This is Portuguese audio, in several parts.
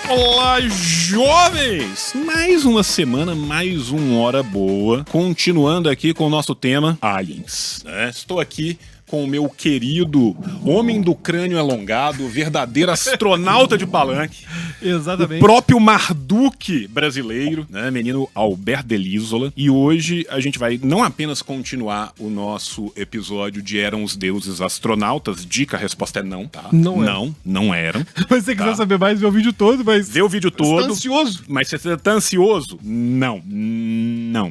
Olá, jovens! Mais uma semana, mais uma hora boa. Continuando aqui com o nosso tema Aliens. Estou aqui com o meu querido homem do crânio alongado, verdadeiro astronauta de palanque. Exatamente. O próprio Marduk brasileiro, né? Menino Alberto Delísola. E hoje a gente vai não apenas continuar o nosso episódio de Eram os Deuses Astronautas. Dica, a resposta é não, tá? Não eram. Mas se você quiser saber mais, vê o vídeo todo, mas... Vê o vídeo todo. Você tá ansioso? Mas se você tá ansioso, não.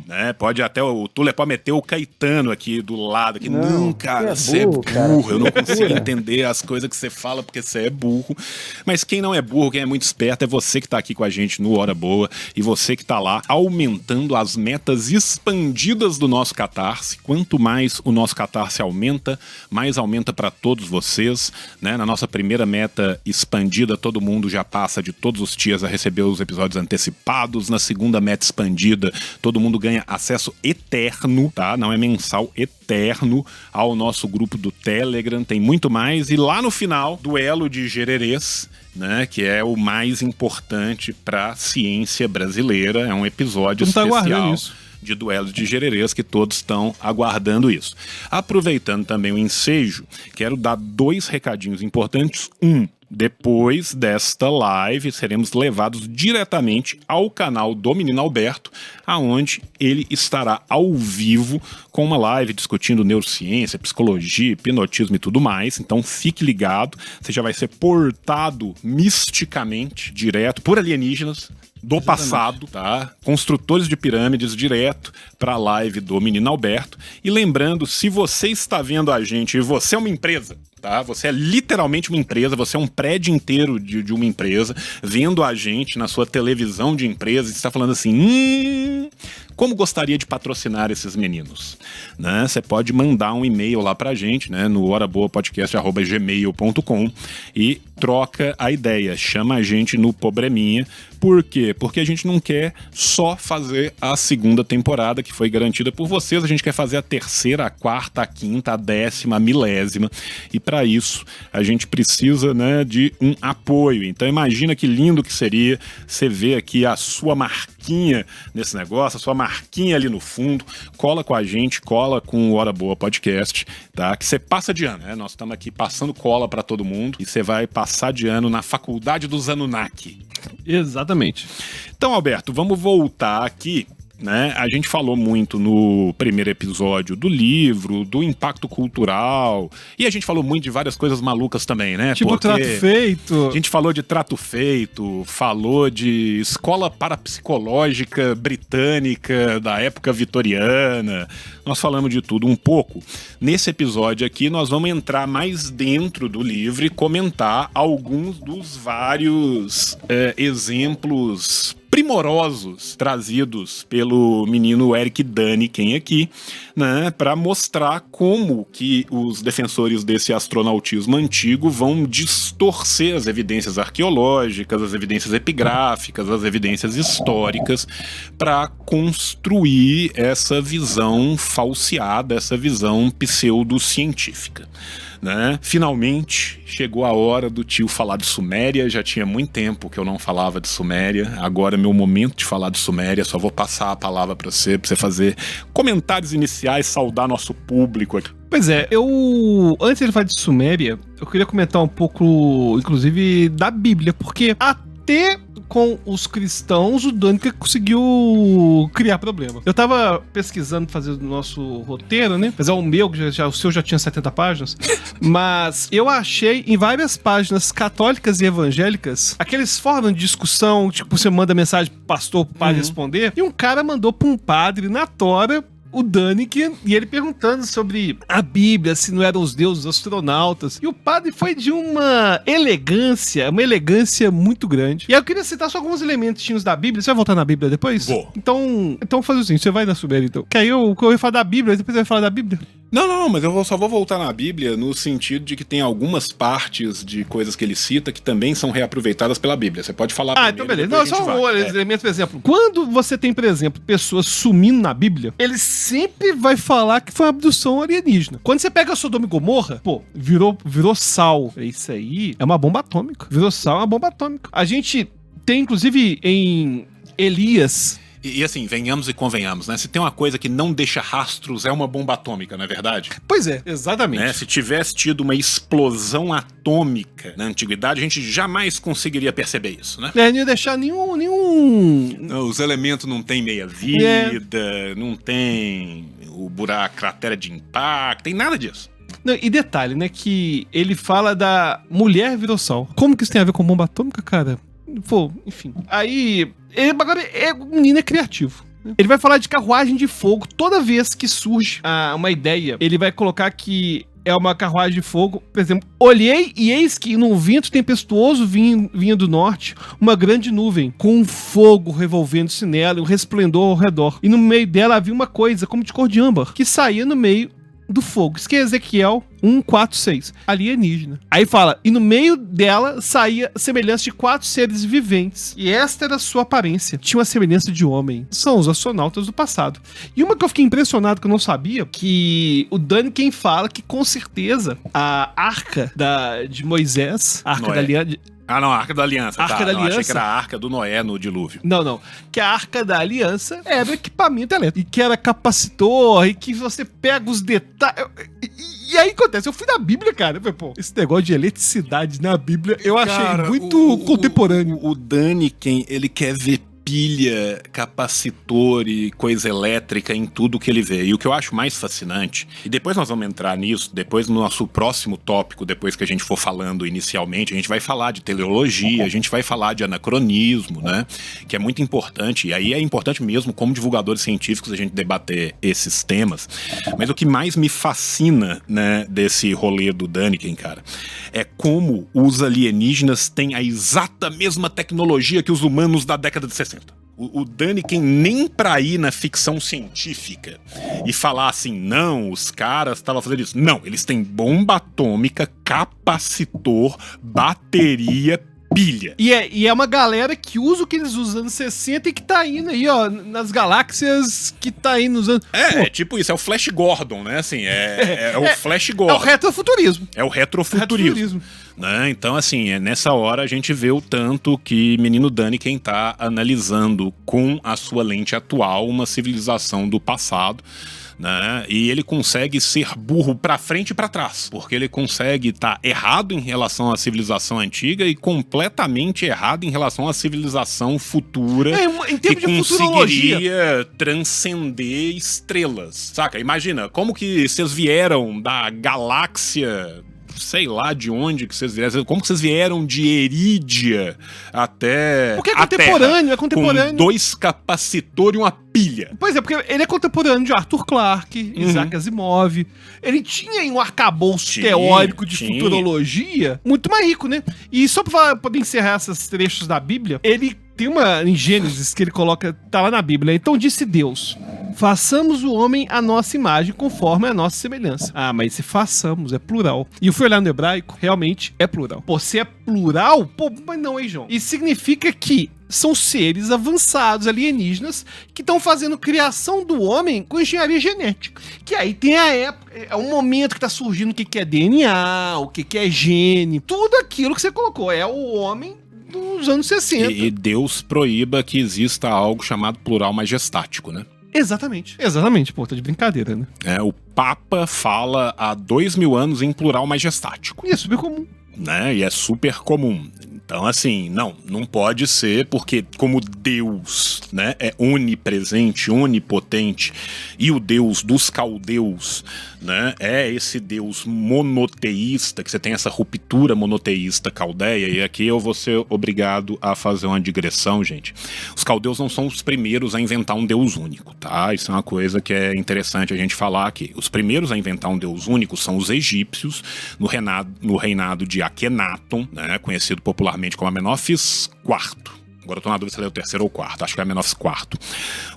Né? Pode até o Tule pode meter o Caetano aqui do lado. Aqui. Não, cara, você é burro. Eu não consigo entender as coisas que você fala porque você é burro. Mas quem não é burro, quem é muito esperto, é você que tá aqui com a gente no Hora Boa. E você que tá lá aumentando as metas expandidas do nosso Catarse. Quanto mais o nosso Catarse aumenta, mais aumenta para todos vocês. Né? Na nossa primeira meta expandida, todo mundo já passa de todos os dias a receber os episódios antecipados. Na segunda meta expandida, todo mundo ganha acesso eterno, tá? Não é mensal, eterno ao nosso grupo do Telegram. Tem muito mais. E lá no final, duelo de gererês, né, que é o mais importante para a ciência brasileira. É um episódio especial de duelos de gererês que todos estão aguardando isso. Aproveitando também o ensejo, quero dar 2 recadinhos importantes. Depois desta live, seremos levados diretamente ao canal do Menino Alberto, aonde ele estará ao vivo com uma live discutindo neurociência, psicologia, hipnotismo e tudo mais. Então fique ligado, você já vai ser portado misticamente, direto, por alienígenas do passado, tá? Construtores de pirâmides, direto para a live do Menino Alberto. E lembrando, se você está vendo a gente e você é uma empresa, tá? Você é literalmente uma empresa, você é um prédio inteiro de uma empresa, vendo a gente na sua televisão de empresa e está falando assim, como gostaria de patrocinar esses meninos? Né? Você pode mandar um e-mail lá pra gente, né? No horaboapodcast@gmail.com e troca a ideia, chama a gente no Pobreminha. Por quê? Porque a gente não quer só fazer a segunda temporada que foi garantida por vocês, a gente quer fazer a terceira, a quarta, a quinta, a 10ª, a 1000ª. E para isso a gente precisa, né, de um apoio. Então imagina que lindo que seria você ver aqui a sua marquinha nesse negócio, a sua marquinha ali no fundo, cola com a gente, cola com o Hora Boa Podcast, tá? Que você passa de ano, né? Nós estamos aqui passando cola para todo mundo e você vai passar de ano na Faculdade dos Anunnaki. Exatamente. Então, Alberto, vamos voltar aqui, né? A gente falou muito no primeiro episódio do livro, do impacto cultural, e a gente falou muito de várias coisas malucas também, né? Tipo porque trato feito. A gente falou de trato feito, falou de escola parapsicológica britânica da época vitoriana. Nós falamos de tudo um pouco. Nesse episódio aqui, nós vamos entrar mais dentro do livro e comentar alguns dos vários exemplos primorosos trazidos pelo menino Eric Däniken aqui, né, para mostrar como que os defensores desse astronautismo antigo vão distorcer as evidências arqueológicas, as evidências epigráficas, as evidências históricas, para construir essa visão falseada, essa visão pseudocientífica. Né? Finalmente chegou a hora do tio falar de Suméria. Já tinha muito tempo que eu não falava de Suméria. Agora é meu momento de falar de Suméria. Só vou passar a palavra para você fazer comentários iniciais, saudar nosso público aqui. Pois é, antes de falar de Suméria, eu queria comentar um pouco, inclusive, da Bíblia, porque até com os cristãos, o Däniken conseguiu criar problema. Eu tava pesquisando, fazendo o nosso roteiro, né? Apesar o meu, o seu já tinha 70 páginas, mas eu achei em várias páginas católicas e evangélicas aqueles fóruns de discussão, tipo, você manda mensagem pro pastor, pro padre responder, e um cara mandou pra um padre na tora o Däniken, e ele perguntando sobre a Bíblia, se não eram os deuses astronautas. E o padre foi de uma elegância muito grande. E aí eu queria citar só alguns elementos da Bíblia. Você vai voltar na Bíblia depois? Vou. Então faz o seguinte, você vai na Suméria, então. Que aí eu ia falar da Bíblia, depois você vai falar da Bíblia. Não, mas eu só vou voltar na Bíblia no sentido de que tem algumas partes de coisas que ele cita que também são reaproveitadas pela Bíblia. Você pode falar primeiro, então beleza. Não, só um elemento, por exemplo. Quando você tem, por exemplo, pessoas sumindo na Bíblia, eles sempre vai falar que foi uma abdução alienígena. Quando você pega Sodoma e Gomorra, pô, virou sal. Isso aí é uma bomba atômica. Virou sal, é uma bomba atômica. A gente Tem, inclusive, em Elias... E assim, venhamos e convenhamos, né? Se tem uma coisa que não deixa rastros, é uma bomba atômica, não é verdade? Pois é, exatamente. Né? Se tivesse tido uma explosão atômica na antiguidade, a gente jamais conseguiria perceber isso, né? Não ia deixar nenhum... Os elementos não têm meia-vida, não tem o buraco, cratera de impacto, tem nada disso. Não, e detalhe, né, que ele fala da mulher virou sol. Como que isso tem a ver com bomba atômica, cara? Pô, enfim. Aí... Agora, o menino é criativo. Ele vai falar de carruagem de fogo toda vez que surge uma ideia. Ele vai colocar que é uma carruagem de fogo. Por exemplo, olhei e eis que num vento tempestuoso vinha do norte uma grande nuvem, com um fogo revolvendo-se nela e um resplendor ao redor. E no meio dela havia uma coisa como de cor de âmbar, que saía no meio do fogo. Isso que é Ezequiel 1:4-6. Alienígena. Aí fala, e no meio dela saía semelhança de 4 seres viventes. E esta era a sua aparência. Tinha uma semelhança de homem. São os astronautas do passado. E uma que eu fiquei impressionado, que eu não sabia, que o Daniken fala que com certeza a arca de Moisés, a arca da aliança... Ah, não, a Arca da Aliança. Arca da Aliança. Achei que era a Arca do Noé no dilúvio. Não. Que a Arca da Aliança era equipamento elétrico. E que era capacitor, e que você pega os detalhes... E aí acontece, eu fui na Bíblia, cara. Eu falei, pô, esse negócio de eletricidade na Bíblia eu achei muito contemporâneo. O Daniken, ele quer ver pilha, capacitor e coisa elétrica em tudo que ele vê. E o que eu acho mais fascinante, e depois nós vamos entrar nisso, depois no nosso próximo tópico, depois que a gente for falando inicialmente, a gente vai falar de teleologia, a gente vai falar de anacronismo, né? Que é muito importante, e aí é importante mesmo como divulgadores científicos a gente debater esses temas. Mas o que mais me fascina, né, desse rolê do Daniken, cara, é como os alienígenas têm a exata mesma tecnologia que os humanos da década de 60. O Daniken nem pra ir na ficção científica e falar assim, não, os caras estavam fazendo isso. Não, eles têm bomba atômica, capacitor, bateria, pilha. E é uma galera que usa o que eles usam nos anos 60 e que tá indo aí, ó, nas galáxias que tá indo nos anos... É tipo isso, é o Flash Gordon, né? Assim, é o Flash Gordon. É o retrofuturismo. É o retrofuturismo. Né? Então, assim, nessa hora a gente vê o tanto que menino Daniken tá analisando com a sua lente atual uma civilização do passado, né? E ele consegue ser burro pra frente e pra trás, porque ele consegue estar errado em relação à civilização antiga e completamente errado em relação à civilização futura, em termos que de futurologia, conseguiria transcender estrelas, saca? Imagina, como que vocês vieram da galáxia... sei lá de onde que vocês vieram, como que vocês vieram de Erídia até porque é contemporâneo, Terra, com 2 capacitores e uma pilha. Pois é, porque ele é contemporâneo de Arthur Clarke, Isaac Asimov. Ele tinha um arcabouço teórico de futurologia muito mais rico, né? E só pra poder encerrar esses trechos da Bíblia, ele tem uma em Gênesis que ele coloca, tá lá na Bíblia. Então disse Deus, façamos o homem à nossa imagem, conforme a nossa semelhança. Ah, mas se façamos, é plural. E eu fui olhar no hebraico, realmente é plural. Pô, se é plural, pô, mas não, hein, João? Isso significa que são seres avançados, alienígenas, que estão fazendo criação do homem com engenharia genética. Que aí tem a época, é um momento que tá surgindo o que é DNA, o que é gene, tudo aquilo que você colocou. É o homem dos anos 60. E Deus proíba que exista algo chamado plural majestático, né? Exatamente, pô, tá de brincadeira, né? O Papa fala há 2000 anos em plural majestático. E é super comum. Né? E é super comum. Então, assim, não pode ser, porque como Deus, né, é onipresente, onipotente, e o Deus dos caldeus, né, é esse Deus monoteísta, que você tem essa ruptura monoteísta caldeia, e aqui eu vou ser obrigado a fazer uma digressão, gente. Os caldeus não são os primeiros a inventar um Deus único, tá? Isso é uma coisa que é interessante a gente falar aqui. Os primeiros a inventar um Deus único são os egípcios, no reinado de Akhenaton, né, conhecido popularmente como Amenófis IV. Agora eu tô na dúvida se ele é o terceiro ou quarto. Acho que é Amenófis IV.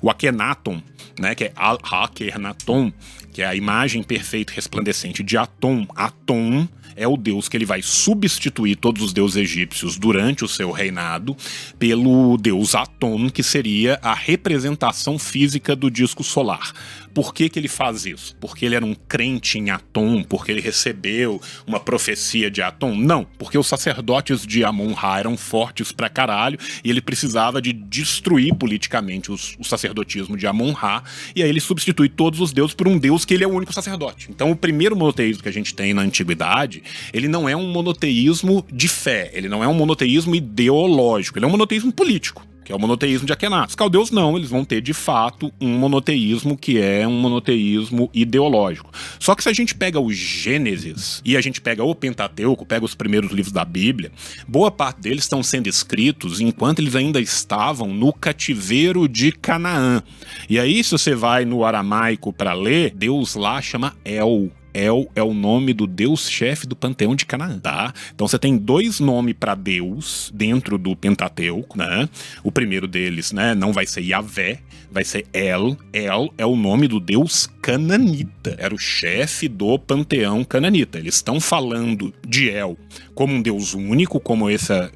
O Akhenaton, né, que é Akhenaton, que é a imagem perfeita resplandecente de Atom. Atom é o deus que ele vai substituir todos os deuses egípcios durante o seu reinado pelo deus Aton, que seria a representação física do disco solar. Por que ele faz isso? Porque ele era um crente em Aton? Porque ele recebeu uma profecia de Aton? Não, porque os sacerdotes de Amon-Ra eram fortes pra caralho e ele precisava de destruir politicamente o sacerdotismo de Amon-Ra, e aí ele substitui todos os deuses por um deus que ele é o único sacerdote. Então o primeiro monoteísmo que a gente tem na antiguidade, ele não é um monoteísmo de fé, ele não é um monoteísmo ideológico, ele é um monoteísmo político, que é o monoteísmo de Akenaton. Os caldeus não, eles vão ter de fato um monoteísmo que é um monoteísmo ideológico. Só que se a gente pega o Gênesis e a gente pega o Pentateuco, pega os primeiros livros da Bíblia, boa parte deles estão sendo escritos enquanto eles ainda estavam no cativeiro de Canaã. E aí, se você vai no aramaico para ler, Deus lá chama El. El é o nome do deus-chefe do panteão de Canaã, tá? Então você tem 2 nomes para Deus dentro do Pentateuco, né? O primeiro deles, né, não vai ser Yahvé, vai ser El. El é o nome do deus cananita, era o chefe do panteão cananita. Eles estão falando de El como um deus único, como essa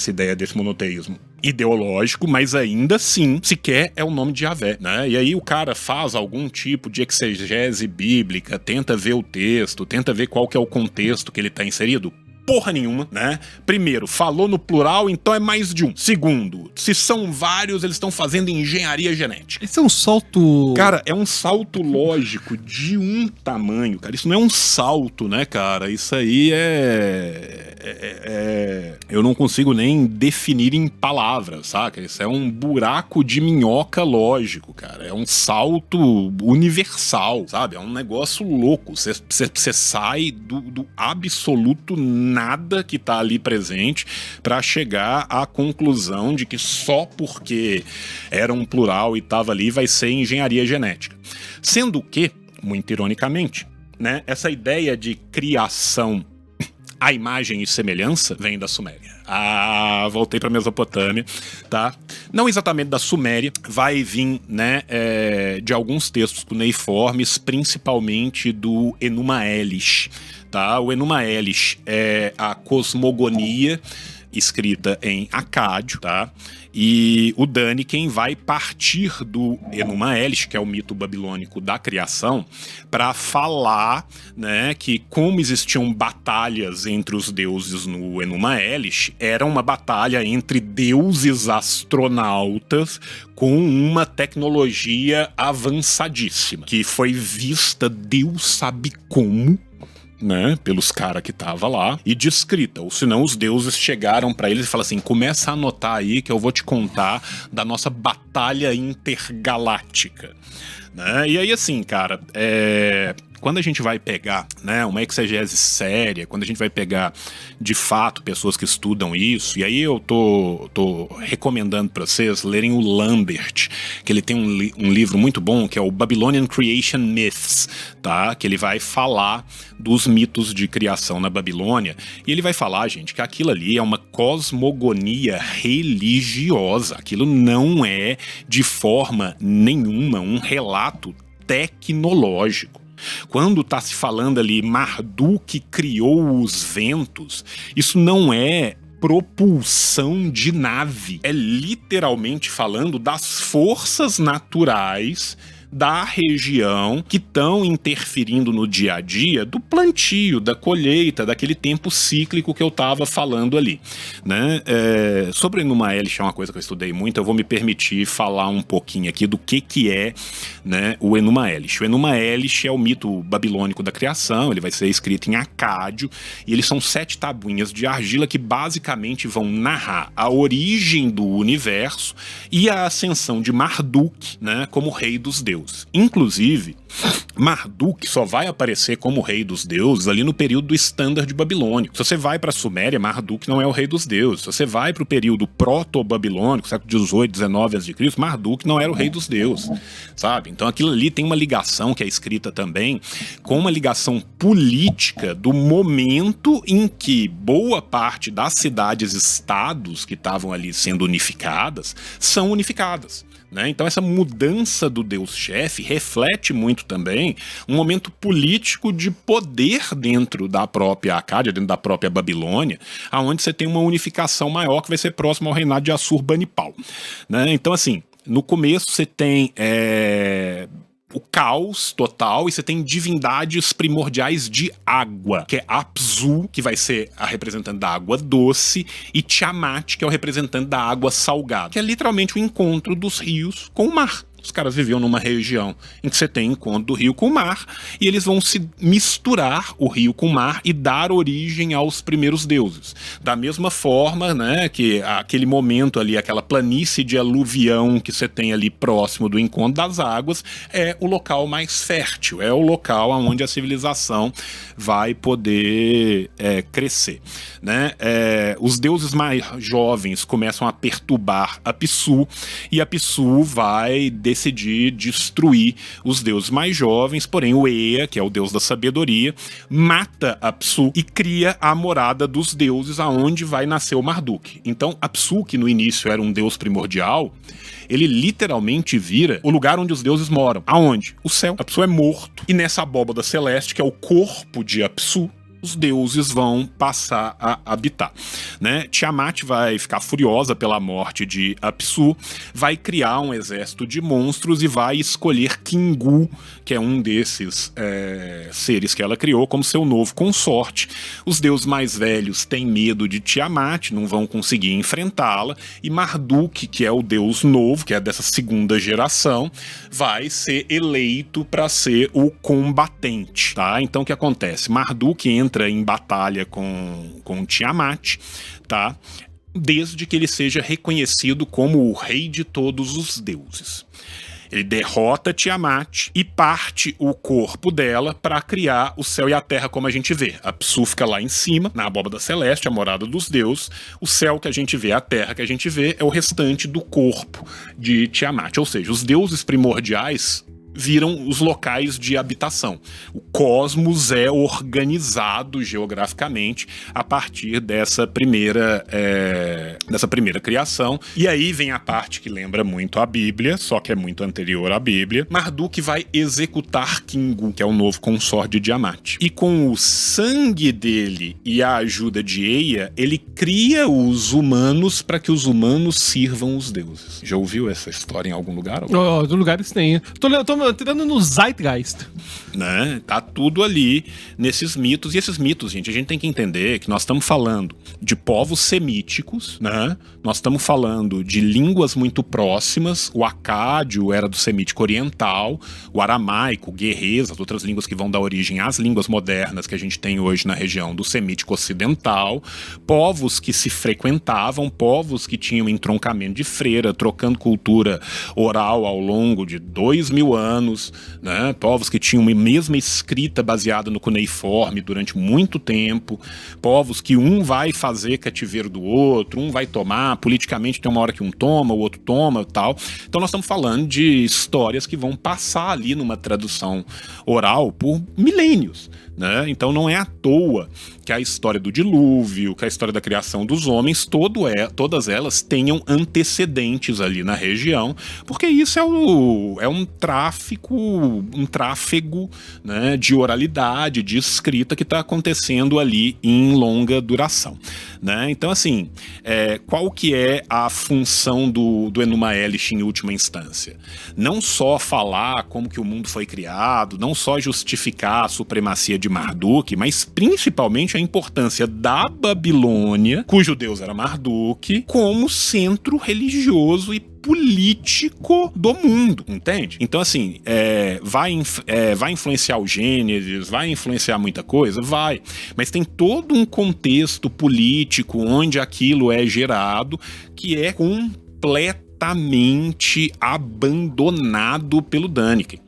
ideia desse monoteísmo ideológico, mas ainda assim, sequer é o nome de Yahvé, né? E aí o cara faz algum tipo de exegese bíblica, tenta ver o texto, tenta ver qual que é o contexto que ele tá inserido. Porra nenhuma, né? Primeiro, falou no plural, então é mais de um. Segundo, se são vários, eles estão fazendo engenharia genética. Esse é um salto... Cara, é um salto lógico de um tamanho, cara. Isso não é um salto, né, cara? Isso aí eu não consigo nem definir em palavras, saca? Isso é um buraco de minhoca lógico, cara. É um salto universal, sabe? É um negócio louco. Você sai do absoluto nada que tá ali presente para chegar à conclusão de que só porque era um plural e tava ali vai ser engenharia genética. Sendo que, muito ironicamente, né, essa ideia de criação à imagem e semelhança vem da Suméria. Voltei pra Mesopotâmia, tá? Não exatamente da Suméria, vai vir, né, de alguns textos cuneiformes, principalmente do Enuma Elish, tá? O Enuma Elish é a cosmogonia escrita em acádio, tá? E o Daniken vai partir do Enuma Elish, que é o mito babilônico da criação, para falar, né, que como existiam batalhas entre os deuses no Enuma Elish, era uma batalha entre deuses astronautas com uma tecnologia avançadíssima, que foi vista Deus sabe como, né, pelos caras que tava lá, e descrita, ou senão os deuses chegaram pra eles e falaram assim, começa a anotar aí que eu vou te contar da nossa batalha intergaláctica, né? E aí assim, cara, quando a gente vai pegar, né, uma exegese séria, quando a gente vai pegar de fato pessoas que estudam isso, e aí eu tô recomendando para vocês lerem o Lambert, que ele tem um livro muito bom que é o Babylonian Creation Myths, tá? Que ele vai falar dos mitos de criação na Babilônia, e ele vai falar, gente, que aquilo ali é uma cosmogonia religiosa, aquilo não é de forma nenhuma um relato tecnológico. Quando está se falando ali, Marduk criou os ventos, isso não é propulsão de nave. É literalmente falando das forças naturais da região que estão interferindo no dia a dia do plantio, da colheita, daquele tempo cíclico que eu estava falando ali, né? Sobre Enuma Elish é uma coisa que eu estudei muito, eu vou me permitir falar um pouquinho aqui do que é, né, o Enuma Elish. O Enuma Elish é o mito babilônico da criação, ele vai ser escrito em acádio, e eles são 7 tabuinhas de argila que basicamente vão narrar a origem do universo e a ascensão de Marduk, né, como rei dos deuses. Inclusive, Marduk só vai aparecer como rei dos deuses ali no período do Standard babilônico. Se você vai para a Suméria, Marduk não é o rei dos deuses. Se você vai para o período proto-babilônico, século 18, 19 a.C., Marduk não era o rei dos deuses, sabe? Então aquilo ali tem uma ligação que é escrita também com uma ligação política do momento em que boa parte das cidades-estados que estavam ali sendo unificadas são unificadas. né? Então essa mudança do deus-chefe reflete muito também um momento político de poder dentro da própria Acádia, dentro da própria Babilônia, aonde você tem uma unificação maior que vai ser próximo ao reinado de Assurbanipal, né? Então assim, no começo você tem o caos total e você tem divindades primordiais de água, que é Apsu, que vai ser a representante da água doce, e Tiamat, que é o representante da água salgada, que é literalmente o encontro dos rios com o mar. Os caras viviam numa região em que você tem encontro do rio com o mar, e eles vão se misturar o rio com o mar e dar origem aos primeiros deuses. Da mesma forma, né, que aquele momento ali, aquela planície de aluvião que você tem ali próximo do encontro das águas, é o local mais fértil, é o local onde a civilização vai poder crescer, né? Os deuses mais jovens começam a perturbar Apsu, e Apsu vai decidir destruir os deuses mais jovens, porém o Ea, que é o deus da sabedoria, mata Apsu e cria a morada dos deuses, aonde vai nascer o Marduk. Então Apsu, que no início era um deus primordial, ele literalmente vira o lugar onde os deuses moram. Aonde? O céu. Apsu é morto, e nessa abóbada celeste, que é o corpo de Apsu, os deuses vão passar a habitar, né? Tiamat vai ficar furiosa pela morte de Apsu, vai criar um exército de monstros e vai escolher Kingu, que é um desses seres que ela criou, como seu novo consorte. Os deuses mais velhos têm medo de Tiamat, não vão conseguir enfrentá-la, e Marduk, que é o deus novo, que é dessa segunda geração, vai ser eleito para ser o combatente, tá? Então o que acontece? Marduk entra em batalha com Tiamat, tá? Desde que ele seja reconhecido como o rei de todos os deuses. Ele derrota Tiamat e parte o corpo dela para criar o céu e a terra como a gente vê. Apsu fica lá em cima, na abóbada celeste, a morada dos deuses. O céu que a gente vê, a terra que a gente vê, é o restante do corpo de Tiamat. Ou seja, os deuses primordiais viram os locais de habitação. O cosmos é organizado geograficamente a partir dessa primeira criação. E aí vem a parte que lembra muito a Bíblia, só que é muito anterior à Bíblia. Marduk vai executar Kingu, que é o novo consorte de Tiamat. E com o sangue dele e a ajuda de Ea, ele cria os humanos para que os humanos sirvam os deuses. Já ouviu essa história em algum lugar? Do lugares tem. Tô entrando no Zeitgeist. Né? Tá tudo ali nesses mitos. E esses mitos, gente, a gente tem que entender que nós estamos falando de povos semíticos, né? Nós estamos falando de línguas muito próximas. O acádio era do semítico oriental, o aramaico, o guerrês, as outras línguas que vão dar origem às línguas modernas que a gente tem hoje na região do semítico ocidental. Povos que se frequentavam, povos que tinham entroncamento de freira, trocando cultura oral ao longo de 2000 anos, né? Povos que tinham uma mesma escrita baseada no cuneiforme durante muito tempo, povos que um vai fazer cativeiro do outro, um vai tomar, politicamente tem uma hora que um toma, o outro toma, tal. Então nós estamos falando de histórias que vão passar ali numa tradução oral por milênios, né? Então não é à toa que a história do dilúvio, que a história da criação dos homens, todas elas tenham antecedentes ali na região, porque isso é um tráfego, né, de oralidade, de escrita que está acontecendo ali em longa duração, né? Então assim, qual que é a função do Enuma Elish em última instância? Não só falar como que o mundo foi criado, não só justificar a supremacia de Marduk, mas principalmente a importância da Babilônia, cujo deus era Marduk, como centro religioso e político do mundo, entende? Então assim, vai influenciar o Gênesis, vai influenciar muita coisa? Vai, mas tem todo um contexto político onde aquilo é gerado que é completamente abandonado pelo Däniken,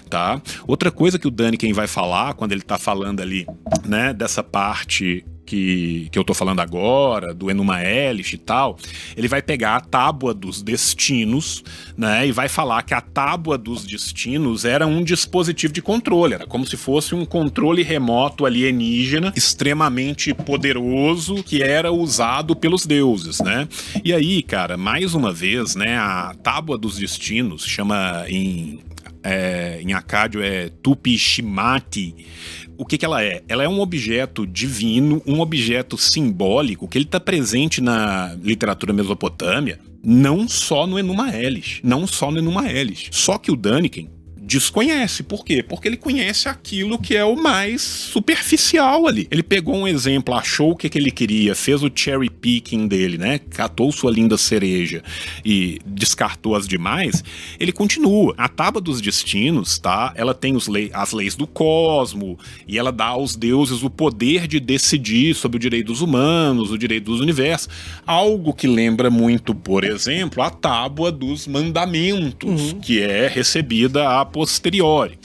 tá? Outra coisa que o Däniken vai falar quando ele tá falando ali, né, dessa parte que eu tô falando agora, do Enuma Elish e tal, ele vai pegar a Tábua dos Destinos, né, e vai falar que a Tábua dos Destinos era um dispositivo de controle, era como se fosse um controle remoto alienígena, extremamente poderoso, que era usado pelos deuses, né? E aí, cara, mais uma vez, né, a Tábua dos Destinos, chama em acádio Tupi-Shimati. O que ela é? Ela é um objeto divino, um objeto simbólico, que ele está presente na literatura mesopotâmia, não só no Enuma Elish. Só que o Däniken desconhece. Por quê? Porque ele conhece aquilo que é o mais superficial ali. Ele pegou um exemplo, achou o que ele queria, fez o cherry picking dele, né? Catou sua linda cereja e descartou as demais. Ele continua. A Tábua dos Destinos, tá? Ela tem as leis do cosmo e ela dá aos deuses o poder de decidir sobre o direito dos humanos, o direito dos universos. Algo que lembra muito, por exemplo, a Tábua dos Mandamentos, que é recebida a posteriori,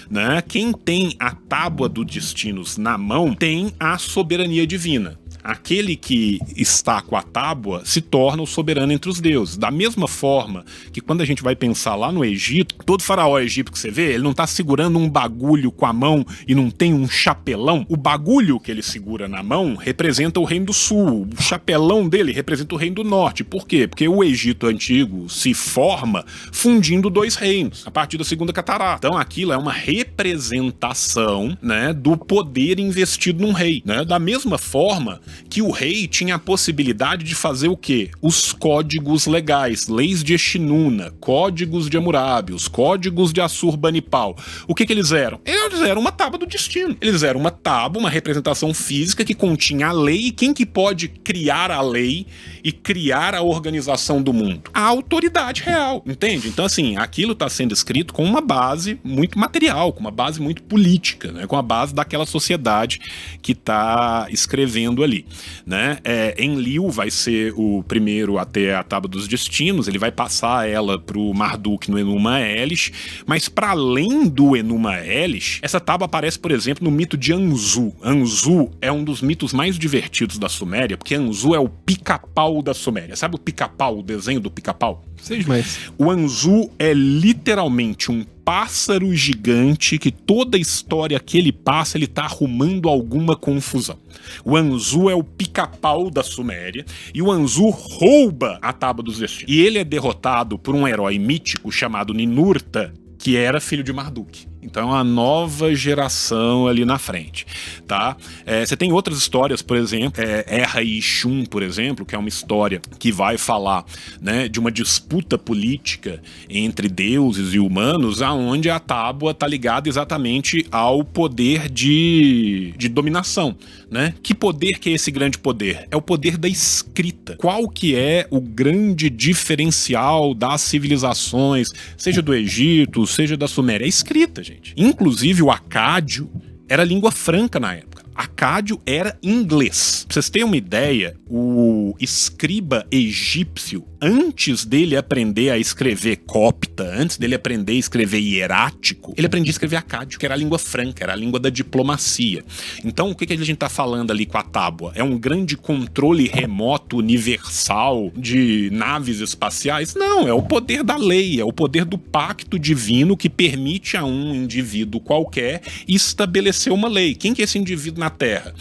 né? Quem tem a Tábua dos Destinos na mão tem a soberania divina. Aquele que está com a tábua se torna o soberano entre os deuses. Da mesma forma que quando a gente vai pensar lá no Egito, todo faraó egípcio que você vê, ele não está segurando um bagulho com a mão e não tem um chapelão. O bagulho que ele segura na mão representa o reino do sul. O chapelão dele representa o reino do norte. Por quê? Porque o Egito antigo se forma fundindo dois reinos, a partir da segunda catarata. Então aquilo é uma representação, né, do poder investido num rei, né? Da mesma forma que o rei tinha a possibilidade de fazer o quê? Os códigos legais, leis de Eshinuna, códigos de Hammurabi, os códigos de Assurbanipal. O que eles eram? Eles eram uma tábua do destino. Eles eram uma tábua, uma representação física que continha a lei. E quem que pode criar a lei e criar a organização do mundo? A autoridade real, entende? Então, assim, aquilo está sendo escrito com uma base muito material, com uma base muito política, né? Com a base daquela sociedade que está escrevendo ali, né? Enlil vai ser o primeiro a ter a Tábua dos Destinos, ele vai passar ela pro Marduk no Enuma Elish, mas para além do Enuma Elish, essa tábua aparece, por exemplo, no mito de Anzu. Anzu é um dos mitos mais divertidos da Suméria, porque Anzu é o pica-pau da Suméria. Sabe o pica-pau, o desenho do pica-pau? Sei demais. O Anzu é literalmente um pássaro gigante que toda história que ele passa, ele tá arrumando alguma confusão. O Anzu é o pica-pau da Suméria e o Anzu rouba a Tábua dos Destinos. E ele é derrotado por um herói mítico chamado Ninurta, que era filho de Marduk. Então é uma nova geração ali na frente, tá? Você tem outras histórias, por exemplo, Erra e Ixum, por exemplo, que é uma história que vai falar, né, de uma disputa política entre deuses e humanos, aonde a tábua tá ligada exatamente ao poder de dominação, né? Que poder que é esse grande poder? É o poder da escrita. Qual que é o grande diferencial das civilizações, seja do Egito, seja da Suméria? É escrita, gente. Inclusive o acádio era língua franca na época. Acádio era inglês. Pra vocês terem uma ideia, o escriba egípcio, antes dele aprender a escrever copta, antes dele aprender a escrever hierático, ele aprendia a escrever acádio, que era a língua franca, era a língua da diplomacia. Então, o que a gente tá falando ali com a tábua? É um grande controle remoto universal de naves espaciais? Não, é o poder da lei, é o poder do pacto divino que permite a um indivíduo qualquer estabelecer uma lei. Quem que é esse indivíduo na Terra?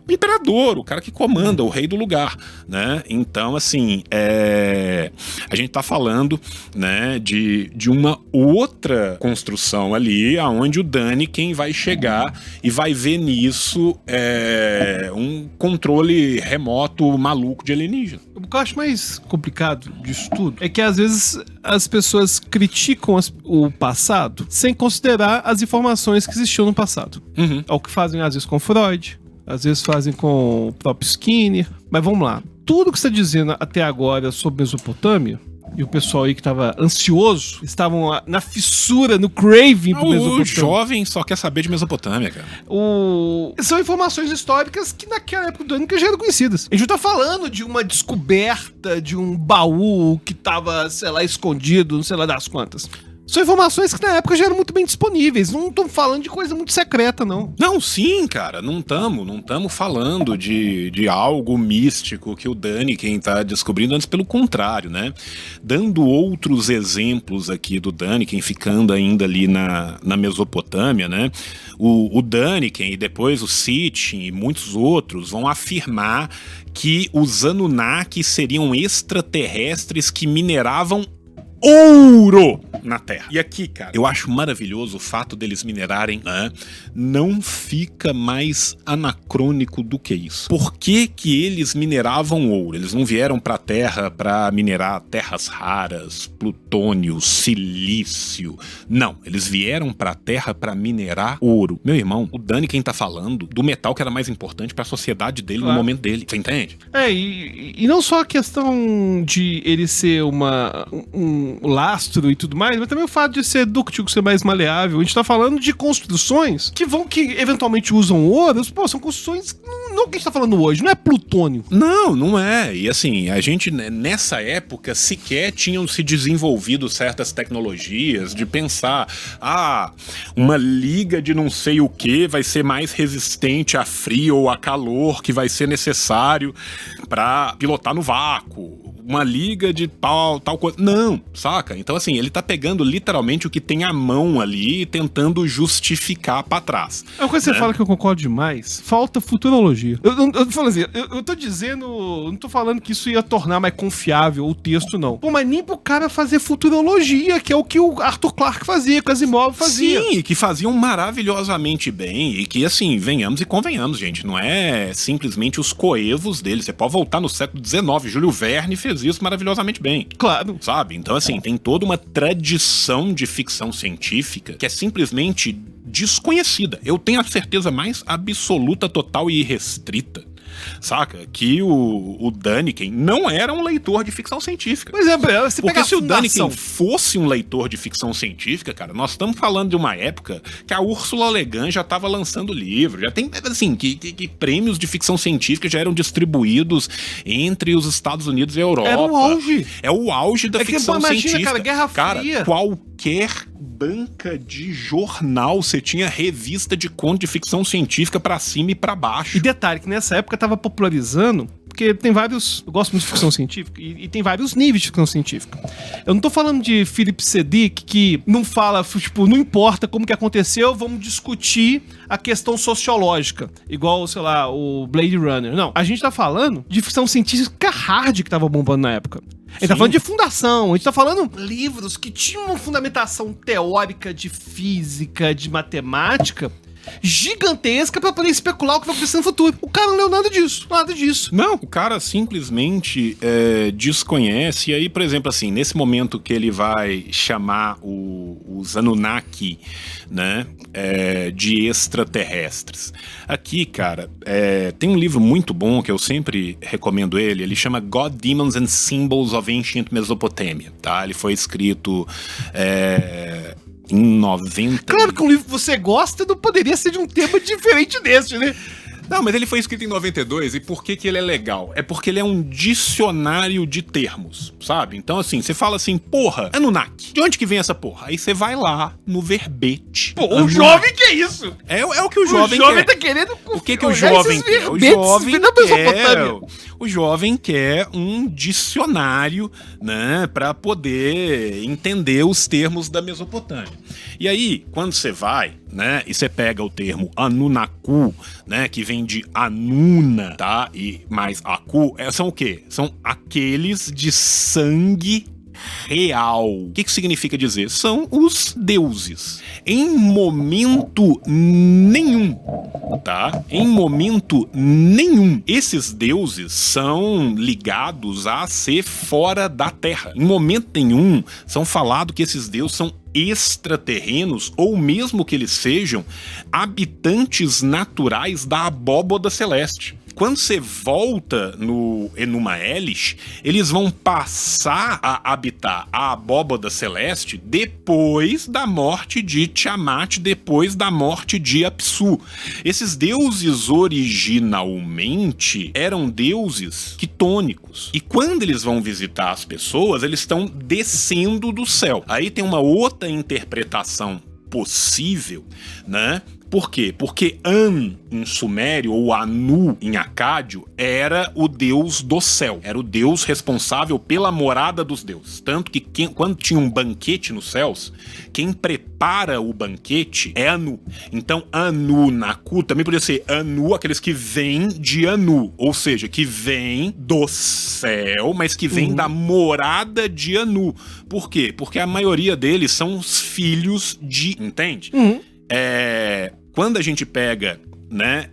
O imperador, o cara que comanda, o rei do lugar, né? Então, assim, a gente tá falando, né, de uma outra construção ali, aonde o Däniken vai chegar e vai ver nisso um controle remoto maluco de alienígena. O que eu acho mais complicado disso tudo é que às vezes as pessoas criticam o passado sem considerar as informações que existiam no passado. Uhum. É o que fazem às vezes com Freud, às vezes fazem com o próprio Skinner. Mas vamos lá. Tudo que você está dizendo até agora sobre Mesopotâmia, e o pessoal aí que estava ansioso, estavam na fissura, no craving pro Mesopotâmia. O jovem só quer saber de Mesopotâmia, cara. São informações históricas que naquela época do ano já eram conhecidas. A gente não tá falando de uma descoberta de um baú que tava, sei lá, escondido, não sei lá das quantas. São informações que na época já eram muito bem disponíveis. Não estamos falando de coisa muito secreta, não. Não, sim, cara, não estamos falando de algo místico que o Däniken tá descobrindo, antes pelo contrário, né? Dando outros exemplos aqui do Däniken, ficando ainda ali na Mesopotâmia, né? O Däniken e depois o Sitchin e muitos outros vão afirmar que os Anunnaki seriam extraterrestres que mineravam ouro na Terra. E aqui, cara, eu acho maravilhoso o fato deles minerarem, né? Não fica mais anacrônico do que isso. Por que que eles mineravam ouro? Eles não vieram pra Terra pra minerar terras raras, plutônio, silício. Não, eles vieram pra Terra pra minerar ouro. Meu irmão, o Däniken tá falando do metal que era mais importante pra sociedade dele, claro, no momento dele. Você entende? E não só a questão de ele ser um lastro e tudo mais, mas também o fato de ser dúctil, ser mais maleável. A gente tá falando de construções que eventualmente usam ouro. Pô, são construções, não que a gente tá falando hoje, não é plutônio. Não é. E assim, a gente nessa época sequer tinham se desenvolvido certas tecnologias de pensar, uma liga de não sei o que vai ser mais resistente a frio ou a calor que vai ser necessário pra pilotar no vácuo. Uma liga de tal coisa. Não, saca? Então, assim, ele tá pegando literalmente o que tem à mão ali e tentando justificar pra trás. É uma coisa que você fala que eu concordo demais. Falta futurologia. Eu falo assim, eu tô dizendo, não tô falando que isso ia tornar mais confiável o texto, não. Pô, mas nem pro cara fazer futurologia, que é o que o Arthur Clarke fazia, que o Asimov fazia. Sim, que faziam maravilhosamente bem e que, assim, venhamos e convenhamos, gente, não é simplesmente os coevos dele. Você pode voltar no século XIX, Júlio Verne fez isso maravilhosamente bem. Claro. Sabe? Então, assim, tem toda uma tradição de ficção científica que é simplesmente desconhecida. Eu tenho a certeza mais absoluta, total e irrestrita, saca? Que o Däniken não era um leitor de ficção científica. Pois é, você porque pega se o Däniken fosse um leitor de ficção científica, cara, nós estamos falando de uma época que a Ursula Le Guin já estava lançando livro, já tem, assim, que prêmios de ficção científica já eram distribuídos entre os Estados Unidos e a Europa. Era o auge. É o auge da ficção científica. Cara, Guerra Fria. Qualquer banca de jornal, você tinha revista de conto de ficção científica pra cima e pra baixo. E detalhe, que nessa época tava popularizando, porque tem vários, eu gosto muito de ficção científica, e tem vários níveis de ficção científica. Eu não tô falando de Philip K. Dick, que não fala, tipo, não importa como que aconteceu, vamos discutir a questão sociológica, igual, sei lá, o Blade Runner. Não, a gente tá falando de ficção científica hard que tava bombando na época. A gente tá falando de fundação, a gente tá falando livros que tinham uma fundamentação teórica de física, de matemática, gigantesca pra poder especular o que vai acontecer no futuro. O cara não leu nada disso. Não, o cara simplesmente desconhece. E aí, por exemplo, assim, nesse momento que ele vai chamar os Anunnaki, né, de extraterrestres. Aqui, cara, tem um livro muito bom que eu sempre recomendo ele chama God, Demons and Symbols of Ancient Mesopotamia, tá? Ele foi escrito em 90... Claro que um livro que você gosta não poderia ser de um tema diferente desse, né? Não, mas ele foi escrito em 92, e por que que ele é legal? É porque ele é um dicionário de termos, sabe? Então, assim, você fala assim, porra, Anunnaki, de onde que vem essa porra? Aí você vai lá no verbete. Pô, o jovem que é isso? É o que o jovem quer. O jovem tá querendo... O que o jovem quer? O jovem quer um dicionário, né, pra poder entender os termos da Mesopotâmia. E aí, quando você vai, né, e você pega o termo Anunnaku, né, que vem de Anuna, tá? E mais Aku, são o quê? São aqueles de sangue real. O que significa dizer? São os deuses. Em momento nenhum, tá? Em momento nenhum, esses deuses são ligados a ser fora da Terra. Em momento nenhum, são falado que esses deuses são extraterrenos, ou mesmo que eles sejam habitantes naturais da abóboda celeste. quando você volta no Enuma Elish, eles vão passar a habitar a abóbada celeste depois da morte de Tiamat, depois da morte de Apsu. Esses deuses originalmente eram deuses quitônicos. E quando eles vão visitar as pessoas, eles estão descendo do céu. Aí tem uma outra interpretação possível, né? Por quê? Porque An, em sumério, ou Anu, em acádio, era o deus do céu. Era o deus responsável pela morada dos deuses. Tanto que quando tinha um banquete nos céus, quem prepara o banquete é Anu. Então, Anu, Naku, também poderia ser Anu, aqueles que vêm de Anu. Ou seja, que vêm do céu, mas que vêm da morada de Anu. Por quê? Porque a maioria deles são os filhos de... Entende? Quando a gente pega, né,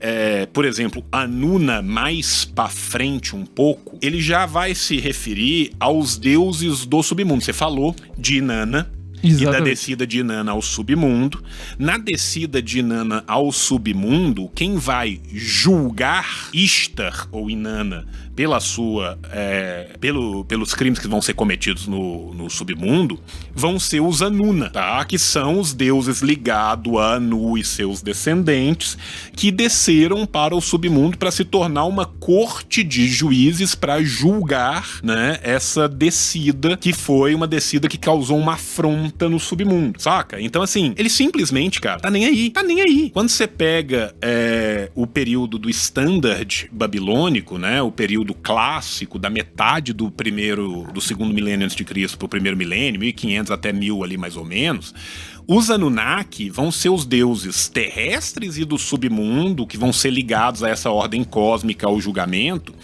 por exemplo, Anuna mais pra frente um pouco, ele já vai se referir aos deuses do submundo. Você falou de Inanna. Exatamente. E da descida de Inanna ao submundo. Na descida de Inanna ao submundo, quem vai julgar Ishtar ou Inanna pela sua, pelos crimes que vão ser cometidos no submundo, vão ser os Anuna, tá? Que são os deuses ligados a Anu e seus descendentes, que desceram para o submundo para se tornar uma corte de juízes para julgar, né, essa descida, que foi uma descida que causou uma afronta no submundo, saca? Então, assim, ele simplesmente, cara, tá nem aí. Quando você pega o período do Standard babilônico, né, o período clássico da metade do segundo milênio antes de Cristo pro primeiro milênio, 1500 até 1000 ali mais ou menos, os Anunnaki vão ser os deuses terrestres e do submundo que vão ser ligados a essa ordem cósmica, ao julgamento,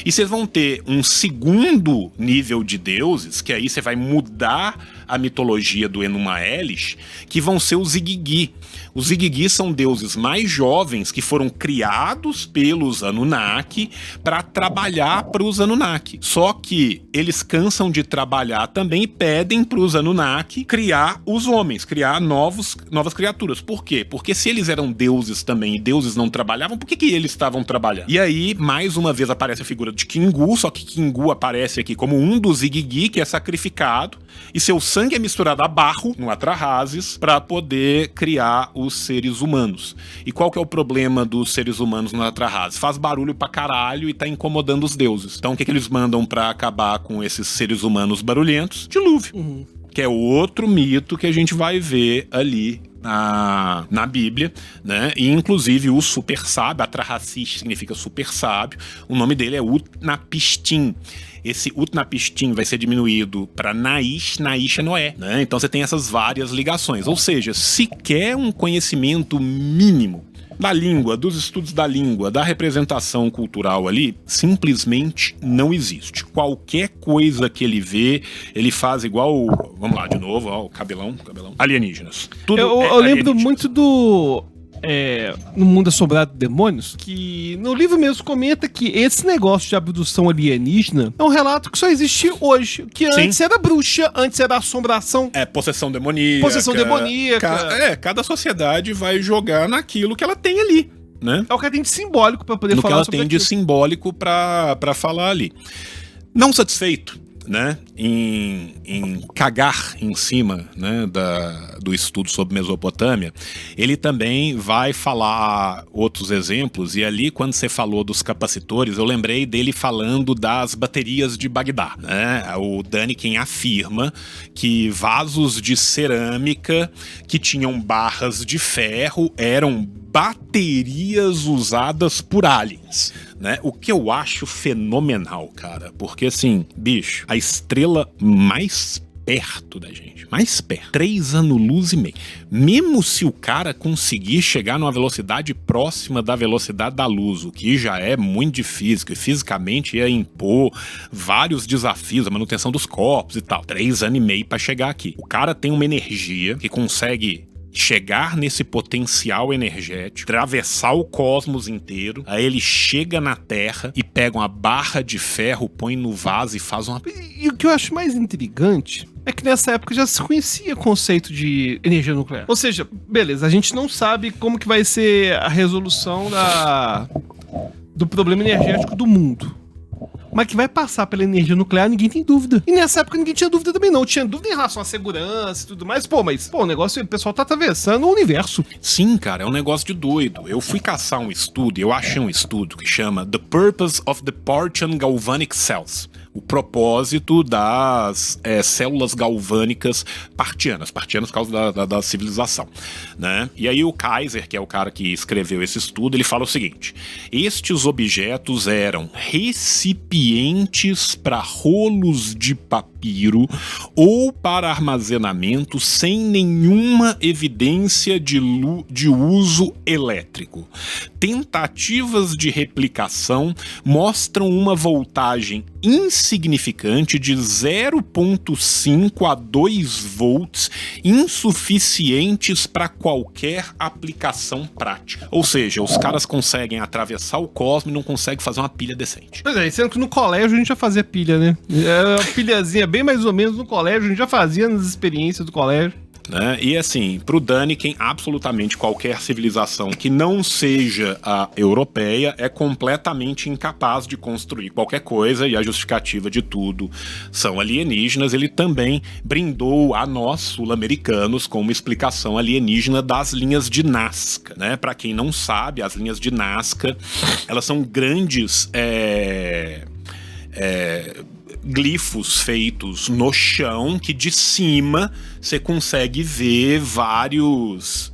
e vocês vão ter um segundo nível de deuses, que aí você vai mudar a mitologia do Enuma Elish, que vão ser os Igigi. Os Igigi são deuses mais jovens que foram criados pelos Anunnaki para trabalhar para os Anunnaki. Só que eles cansam de trabalhar também e pedem para os Anunnaki criar os homens, criar novas criaturas. Por quê? Porque se eles eram deuses também e deuses não trabalhavam, por que eles estavam trabalhando? E aí, mais uma vez, aparece a figura de Kingu, só que Kingu aparece aqui como um dos Igigi que é sacrificado e seu sangue é misturado a barro, no Atrahasis, para poder criar os seres humanos. E qual que é o problema dos seres humanos no Atrahasis? Faz barulho pra caralho e tá incomodando os deuses. Então o que eles mandam pra acabar com esses seres humanos barulhentos? Dilúvio. Que é outro mito que a gente vai ver ali na Bíblia, né? E inclusive o super sábio, Atrahasis significa super sábio, o nome dele é Utnapishtim. Esse Utnapishtim vai ser diminuído para Naish é Noé, né? Então você tem essas várias ligações, ou seja, sequer um conhecimento mínimo da língua, dos estudos da língua, da representação cultural ali, simplesmente não existe. Qualquer coisa que ele vê, ele faz igual, vamos lá de novo, ó, o cabelão, alienígenas. Tudo eu lembro muito do... no Mundo Assombrado de Demônios, que no livro mesmo comenta que esse negócio de abdução alienígena é um relato que só existe hoje, que antes era bruxa, antes era assombração. Possessão demoníaca. Cada sociedade vai jogar naquilo que ela tem ali, né? É o que ela tem de simbólico pra poder falar sobre aquilo. No que ela tem de simbólico pra falar ali. Não satisfeito, né, em cagar em cima, né, do estudo sobre Mesopotâmia, ele também vai falar outros exemplos, e ali quando você falou dos capacitores, eu lembrei dele falando das baterias de Bagdá, né? O Daniken afirma que vasos de cerâmica que tinham barras de ferro eram baterias usadas por aliens, né? O que eu acho fenomenal, cara, porque assim, bicho, a estrela mais perto da gente, mais perto, 3 anos-luz e meio. Mesmo se o cara conseguir chegar numa velocidade próxima da velocidade da luz, o que já é muito difícil, que fisicamente ia impor vários desafios, a manutenção dos corpos e tal. 3 anos e meio pra chegar aqui. O cara tem uma energia que consegue chegar nesse potencial energético, atravessar o cosmos inteiro, aí ele chega na Terra e pega uma barra de ferro, põe no vaso e faz uma... E o que eu acho mais intrigante é que nessa época já se conhecia o conceito de energia nuclear. Ou do problema energético do mundo. Mas que vai passar pela energia nuclear, ninguém tem dúvida. E nessa época ninguém tinha dúvida também, não. Tinha dúvida em relação à segurança e tudo mais. Pô, o negócio, o pessoal tá atravessando o universo. Sim, cara, é um negócio de doido. Eu fui caçar um estudo, eu achei um estudo que chama The Purpose of the Partian Galvanic Cells. O propósito das células galvânicas partianas por causa da civilização, né? E aí o Kaiser, que é o cara que escreveu esse estudo, ele fala o seguinte: estes objetos eram recipientes para rolos de papiro ou para armazenamento sem nenhuma evidência de uso elétrico. Tentativas de replicação mostram uma voltagem insignificante de 0,5 a 2 volts, insuficientes para qualquer aplicação prática. Ou seja, os caras conseguem atravessar o cosmos e não conseguem fazer uma pilha decente. Pois é, sendo que no colégio a gente já fazia pilha, né? Uma pilhazinha bem mais ou menos no colégio, a gente já fazia nas experiências do colégio. Né? E assim, pro Däniken, absolutamente qualquer civilização que não seja a europeia é completamente incapaz de construir qualquer coisa, e a justificativa de tudo são alienígenas. Ele também brindou a nós, sul-americanos, com uma explicação alienígena das linhas de Nazca, né? Para quem não sabe, as linhas de Nazca, elas são grandes glifos feitos no chão, que de cima você consegue ver vários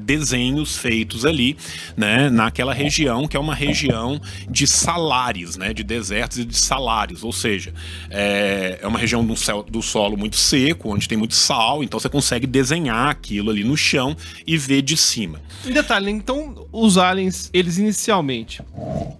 desenhos feitos ali, né, naquela região, que é uma região de salares, né, de desertos e de salares, ou seja, é uma região do solo muito seco, onde tem muito sal, então você consegue desenhar aquilo ali no chão e ver de cima. Um detalhe, então os aliens, eles inicialmente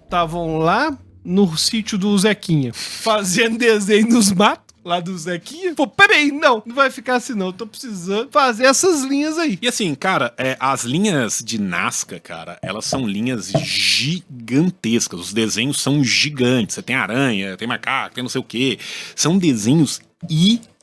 estavam lá no sítio do Zequinha, fazendo desenho nos matos lá do Zequinha. Pô, peraí, não vai ficar assim não, eu tô precisando fazer essas linhas aí. E assim, cara, as linhas de Nazca, cara, elas são linhas gigantescas, os desenhos são gigantes, você tem aranha, tem macaco, tem não sei o que, são desenhos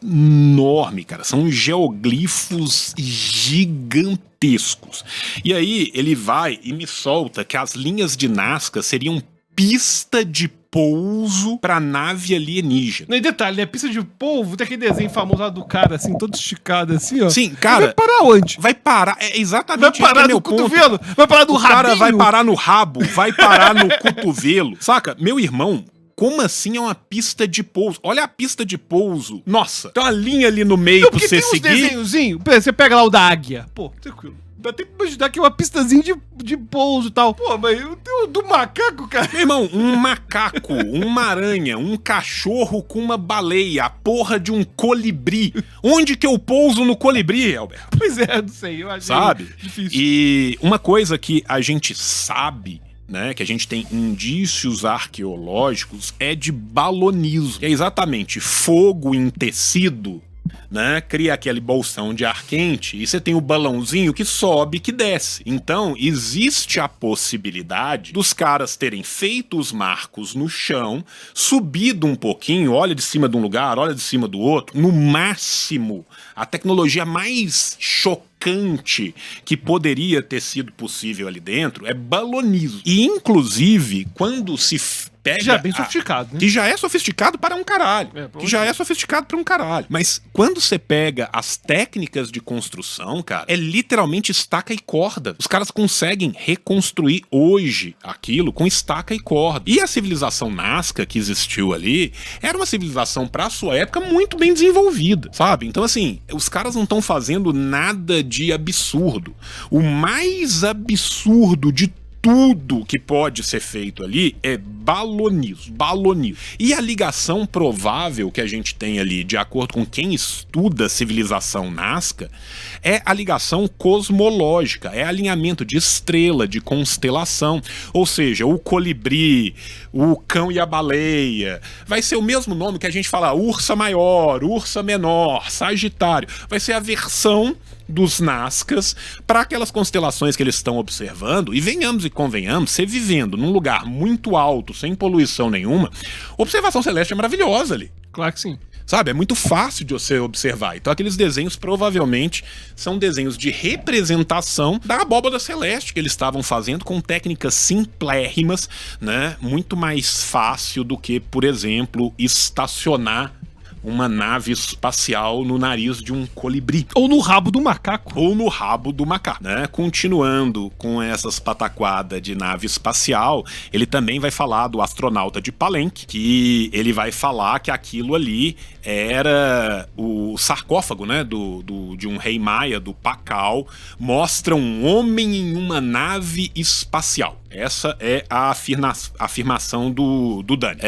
enormes, cara, são geoglifos gigantescos. E aí ele vai e me solta que as linhas de Nazca seriam pista de pouso pra nave alienígena. No detalhe, né? Pista de polvo, tem aquele desenho famoso lá do cara, assim, todo esticado, assim, ó. Sim, cara. Vai parar onde? Vai parar, exatamente. Vai parar no cotovelo? Vai parar no rabinho? O cara vai parar no rabo, vai parar no cotovelo. Saca? Meu irmão, como assim é uma pista de pouso? Olha a pista de pouso. Nossa, tem uma linha ali no meio pra você seguir. Desenhozinho, você pega lá o da águia. Pô, tranquilo. Vai ter que imaginar que é uma pistazinha de pouso e tal. Pô, mas eu tenho do macaco, cara. Meu irmão, um macaco, uma aranha, um cachorro com uma baleia, a porra de um colibri. Onde que eu pouso no colibri, Alberto? Pois é, não sei, eu acho difícil. E uma coisa que a gente sabe, né, que a gente tem indícios arqueológicos, é de balonismo. Que é exatamente fogo em tecido, né, cria aquele bolsão de ar quente e você tem o balãozinho que sobe, que desce. Então existe a possibilidade dos caras terem feito os marcos no chão, subido um pouquinho, olha de cima de um lugar, olha de cima do outro. No máximo, a tecnologia mais chocante que poderia ter sido possível ali dentro é balonismo. E inclusive, quando se pega... Já é bem sofisticado, né? Que já é sofisticado para um caralho. Mas quando você pega as técnicas de construção, cara, é literalmente estaca e corda. Os caras conseguem reconstruir hoje aquilo com estaca e corda. E a civilização Nazca que existiu ali era uma civilização, pra sua época, muito bem desenvolvida, sabe? Então, assim, os caras não estão fazendo nada de absurdo. O mais absurdo de tudo que pode ser feito ali é balonismo. E a ligação provável que a gente tem ali, de acordo com quem estuda a civilização Nazca, é a ligação cosmológica, é alinhamento de estrela, de constelação. Ou seja, o colibri, o cão e a baleia, vai ser o mesmo nome que a gente fala Ursa Maior, Ursa Menor, Sagitário. Vai ser a versão dos Nazcas para aquelas constelações que eles estão observando. E venhamos e convenhamos, você vivendo num lugar muito alto, sem poluição nenhuma, observação celeste é maravilhosa ali. Claro que sim. Sabe? É muito fácil de você observar. Então aqueles desenhos provavelmente são desenhos de representação da abóbada celeste que eles estavam fazendo com técnicas simplérrimas, né? Muito mais fácil do que, por exemplo, estacionar uma nave espacial no nariz de um colibri. Ou no rabo do macaco. Ou no rabo do macaco, né? Continuando com essas pataquadas de nave espacial, ele também vai falar do astronauta de Palenque, que ele vai falar que aquilo ali era o sarcófago, né? De um rei maia, do Pacal. Mostra um homem em uma nave espacial. Essa é a afirmação do Dani.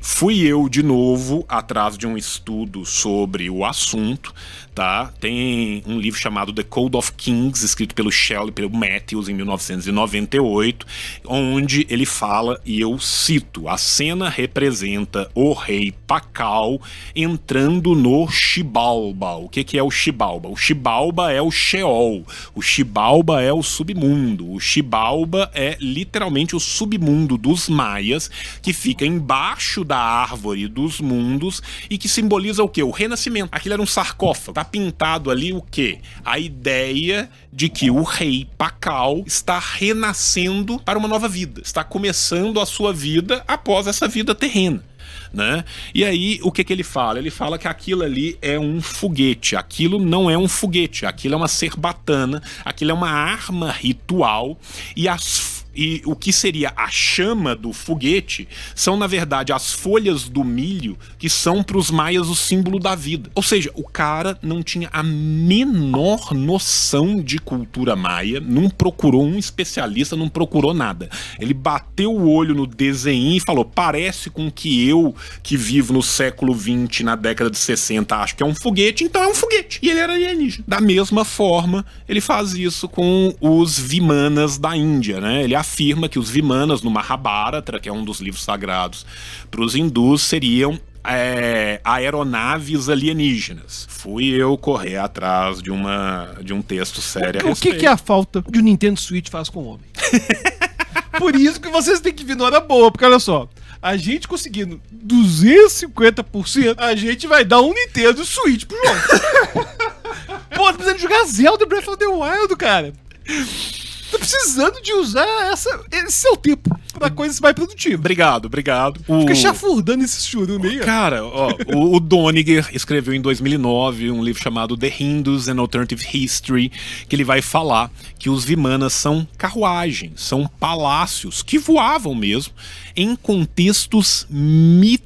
Fui eu, de novo, atrás de um estudo sobre o assunto, tá? Tem um livro chamado The Code of Kings, escrito pelo Shelley e pelo Matthews em 1998, onde ele fala, e eu cito, a cena representa o rei Pacal entrando no Xibalba. O que é o Xibalba? O Xibalba é o Sheol, o Xibalba é o submundo, o Xibalba é literalmente o submundo dos maias, que fica embaixo da árvore dos mundos e que simboliza o quê? O renascimento. Aquilo era um sarcófago. Tá pintado ali o quê? A ideia de que o rei Pacal está renascendo para uma nova vida. Está começando a sua vida após essa vida terrena. Né? E aí, o que ele fala? Ele fala que aquilo ali é um foguete. Aquilo não é um foguete, aquilo é uma cerbatana, aquilo é uma arma ritual, e o que seria a chama do foguete são, na verdade, as folhas do milho, que são para os maias o símbolo da vida. Ou seja, o cara não tinha a menor noção de cultura maia, não procurou um especialista, não procurou nada. Ele bateu o olho no desenho e falou, parece com que eu, que vivo no século XX, na década de 60, acho que é um foguete, então é um foguete. E ele era alienígena. Da mesma forma, ele faz isso com os Vimanas da Índia, né? Ele afirma que os Vimanas no Mahabharata, que é um dos livros sagrados para os hindus, seriam aeronaves alienígenas. Fui eu correr atrás de um texto sério a respeito. O que é a falta que o Nintendo Switch faz com o homem? Por isso que vocês têm que vir na hora boa, porque olha só, a gente conseguindo 250%, a gente vai dar um Nintendo Switch pro João. Pô, tá precisando jogar Zelda Breath of the Wild, cara. Tô precisando de usar esse seu tempo pra coisas mais produtivas. Obrigado. Fica chafurdando esse churume aí. Cara, ó, o Doniger escreveu em 2009 um livro chamado The Hindus and Alternative History, que ele vai falar que os Vimanas são carruagens, são palácios que voavam mesmo em contextos mitológicos.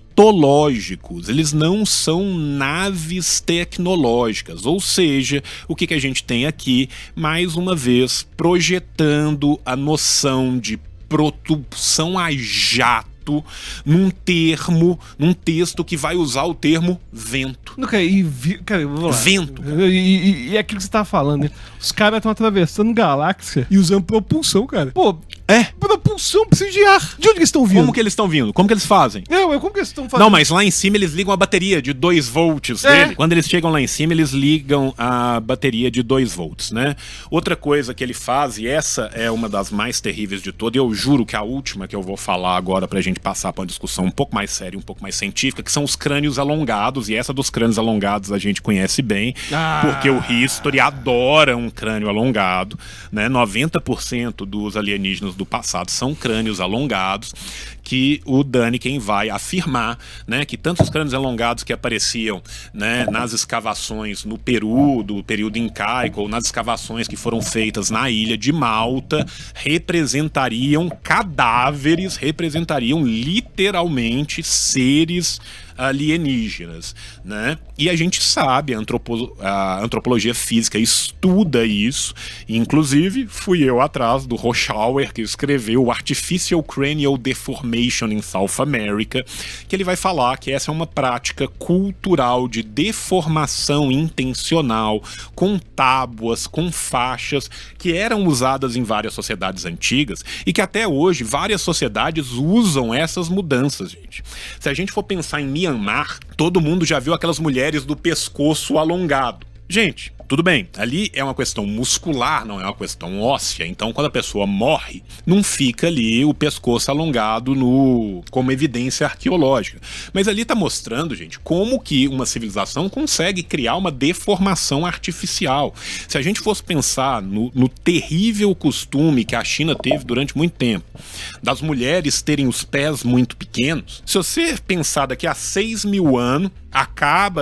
Eles não são naves tecnológicas, ou seja, o que a gente tem aqui, mais uma vez, projetando a noção de propulsão a jato num texto que vai usar o termo vento. Cara, vamos lá. Vento. E é aquilo que você tava falando, né? Os caras estão atravessando galáxia e usando propulsão, cara. Pô, propulsão precisa de ar. De onde eles estão vindo? Como que eles estão vindo? Como que eles fazem? Como que eles estão fazendo? Não, mas lá em cima eles ligam a bateria de 2 volts dele. Quando eles chegam lá em cima, eles ligam a bateria de 2 volts, né? Outra coisa que ele faz, e essa é uma das mais terríveis de todas, e eu juro que a última que eu vou falar agora pra gente passar pra uma discussão um pouco mais séria, um pouco mais científica, que são os crânios alongados, e essa dos crânios alongados a gente conhece bem, porque o History adora um crânio alongado, né? 90% dos alienígenas do passado são crânios alongados, que o Daniken vai afirmar, né, que tanto os crânios alongados que apareciam, né, nas escavações no Peru, do período incaico, ou nas escavações que foram feitas na ilha de Malta, representariam cadáveres, representariam literalmente seres alienígenas, né? E a gente sabe, a antropologia física estuda isso, inclusive fui eu atrás do Rochauer, que escreveu o Artificial Cranial Deformation in South America, que ele vai falar que essa é uma prática cultural de deformação intencional, com tábuas, com faixas, que eram usadas em várias sociedades antigas e que até hoje várias sociedades usam essas mudanças, gente. Se a gente for pensar em Myanmar, todo mundo já viu aquelas mulheres do pescoço alongado. Gente, tudo bem, ali é uma questão muscular, não é uma questão óssea, então quando a pessoa morre, não fica ali o pescoço alongado como evidência arqueológica. Mas ali tá mostrando, gente, como que uma civilização consegue criar uma deformação artificial. Se a gente fosse pensar no terrível costume que a China teve durante muito tempo, das mulheres terem os pés muito pequenos, se você pensar daqui a 6.000 anos,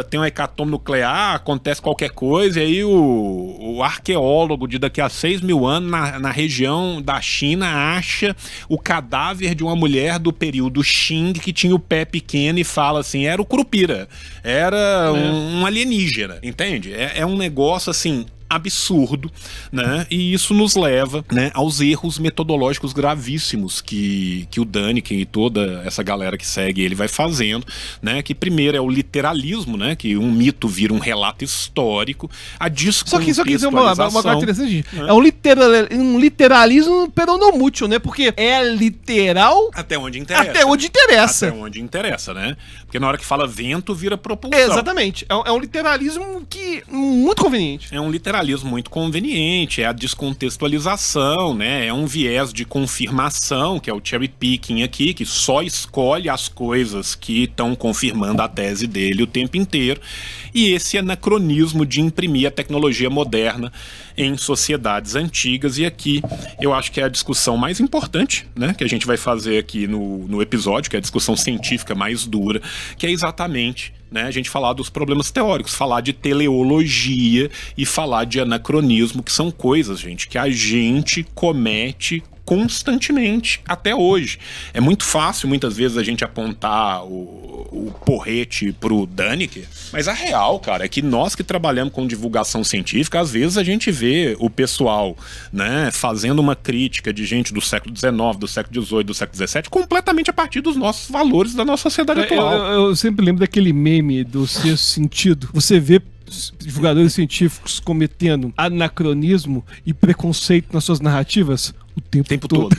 tem um hecatombe nuclear, acontece qualquer coisa, e aí o arqueólogo de daqui a 6.000 anos na região da China acha o cadáver de uma mulher do período Qing que tinha o pé pequeno e fala assim, era o Curupira, era um alienígena, entende? É um negócio assim absurdo, né? E isso nos leva, né, aos erros metodológicos gravíssimos que o Däniken e toda essa galera que segue ele vai fazendo, né? Que primeiro é o literalismo, né? Que um mito vira um relato histórico, a descontextualização. Só que uma coisa interessante, é um literalismo peronomútil, né? Porque é literal até onde interessa. Até onde interessa, né? Porque na hora que fala vento, vira propulsão. Exatamente. É um literalismo muito conveniente. É um literalismo muito conveniente, é a descontextualização, né? É um viés de confirmação, que é o cherry picking aqui, que só escolhe as coisas que estão confirmando a tese dele o tempo inteiro. E esse anacronismo de imprimir a tecnologia moderna em sociedades antigas. E aqui eu acho que é a discussão mais importante, né, que a gente vai fazer aqui no episódio, que é a discussão científica mais dura, que é exatamente, né, a gente falar dos problemas teóricos, falar de teleologia e falar de anacronismo, que são coisas, gente, que a gente comete constantemente até hoje. É muito fácil muitas vezes a gente apontar o porrete pro Däniken, mas a real, cara, é que nós que trabalhamos com divulgação científica, às vezes a gente vê o pessoal, né, fazendo uma crítica de gente do século XIX, do século XVIII, do século XVII, completamente a partir dos nossos valores da nossa sociedade atual. Eu sempre lembro daquele meme do Sexto Sentido. Você vê divulgadores científicos cometendo anacronismo e preconceito nas suas narrativas o tempo todo.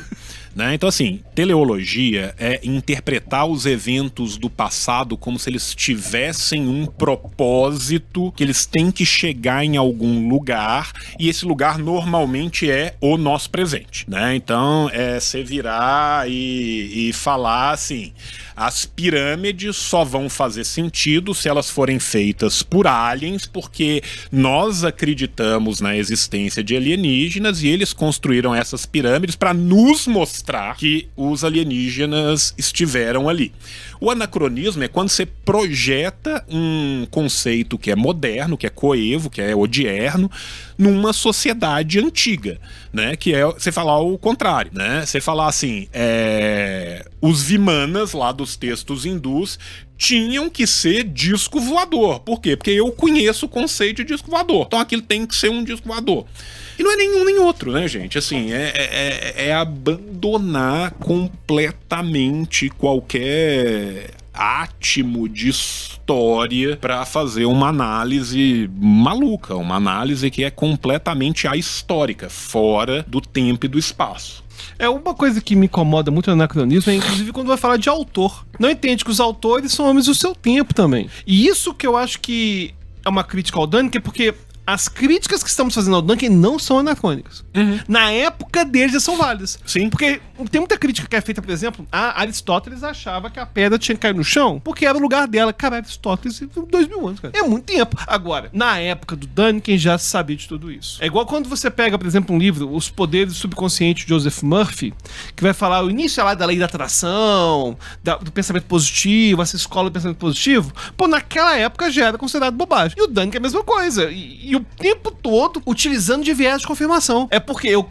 Né? Então, assim, teleologia é interpretar os eventos do passado como se eles tivessem um propósito, que eles têm que chegar em algum lugar, e esse lugar normalmente é o nosso presente, né? Então, é você virar e falar assim, as pirâmides só vão fazer sentido se elas forem feitas por aliens, porque nós acreditamos na existência de alienígenas e eles construíram essas pirâmides para nos mostrar que os alienígenas estiveram ali. O anacronismo é quando você projeta um conceito que é moderno, que é coevo, que é odierno, numa sociedade antiga, né? Que é você falar o contrário, né? Você falar assim, os Vimanas lá dos textos hindus tinham que ser disco voador. Por quê? Porque eu conheço o conceito de disco voador. Então aquilo tem que ser um disco voador. E não é nenhum nem outro, né, gente? Assim, é abandonar completamente qualquer átimo de história para fazer uma análise maluca, uma análise que é completamente ahistórica, fora do tempo e do espaço. Uma coisa que me incomoda muito no anacronismo é, inclusive, quando vai falar de autor. Não entende que os autores são homens do seu tempo também. E isso que eu acho que é uma crítica ao Däniken, porque as críticas que estamos fazendo ao Däniken não são anacrônicas. Uhum. Na época deles já são válidas. Sim. Porque tem muita crítica que é feita, por exemplo, Aristóteles achava que a pedra tinha que cair no chão porque era o lugar dela. Cara, Aristóteles 2000 anos, cara. É muito tempo. Agora, na época do Däniken já se sabia de tudo isso. É igual quando você pega, por exemplo, um livro, Os Poderes do Subconsciente, de Joseph Murphy, que vai falar o início lá da lei da atração, do pensamento positivo, essa escola do pensamento positivo. Pô, naquela época já era considerado bobagem. E o Däniken é a mesma coisa. E o tempo todo utilizando de viés de confirmação. É porque eu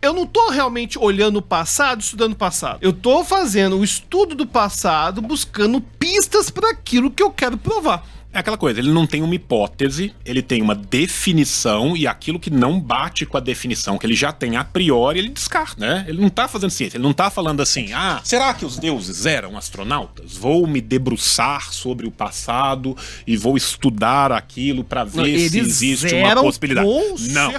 não tô realmente olhando o passado, estudando o passado. Eu tô fazendo o estudo do passado, buscando pistas para aquilo que eu quero provar. É aquela coisa, ele não tem uma hipótese, ele tem uma definição, e aquilo que não bate com a definição que ele já tem a priori, ele descarta, né? Ele não tá fazendo ciência, ele não tá falando assim, será que os deuses eram astronautas? Vou me debruçar sobre o passado e vou estudar aquilo para ver se existe uma possibilidade. Não,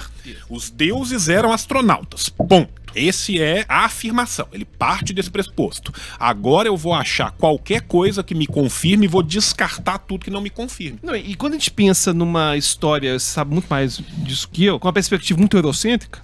os deuses eram astronautas, ponto. Ponto. Esse é a afirmação. Ele parte desse pressuposto. Agora eu vou achar qualquer coisa que me confirme e vou descartar tudo que não me confirme. Não, e quando a gente pensa numa história, você sabe muito mais disso que eu, com uma perspectiva muito eurocêntrica,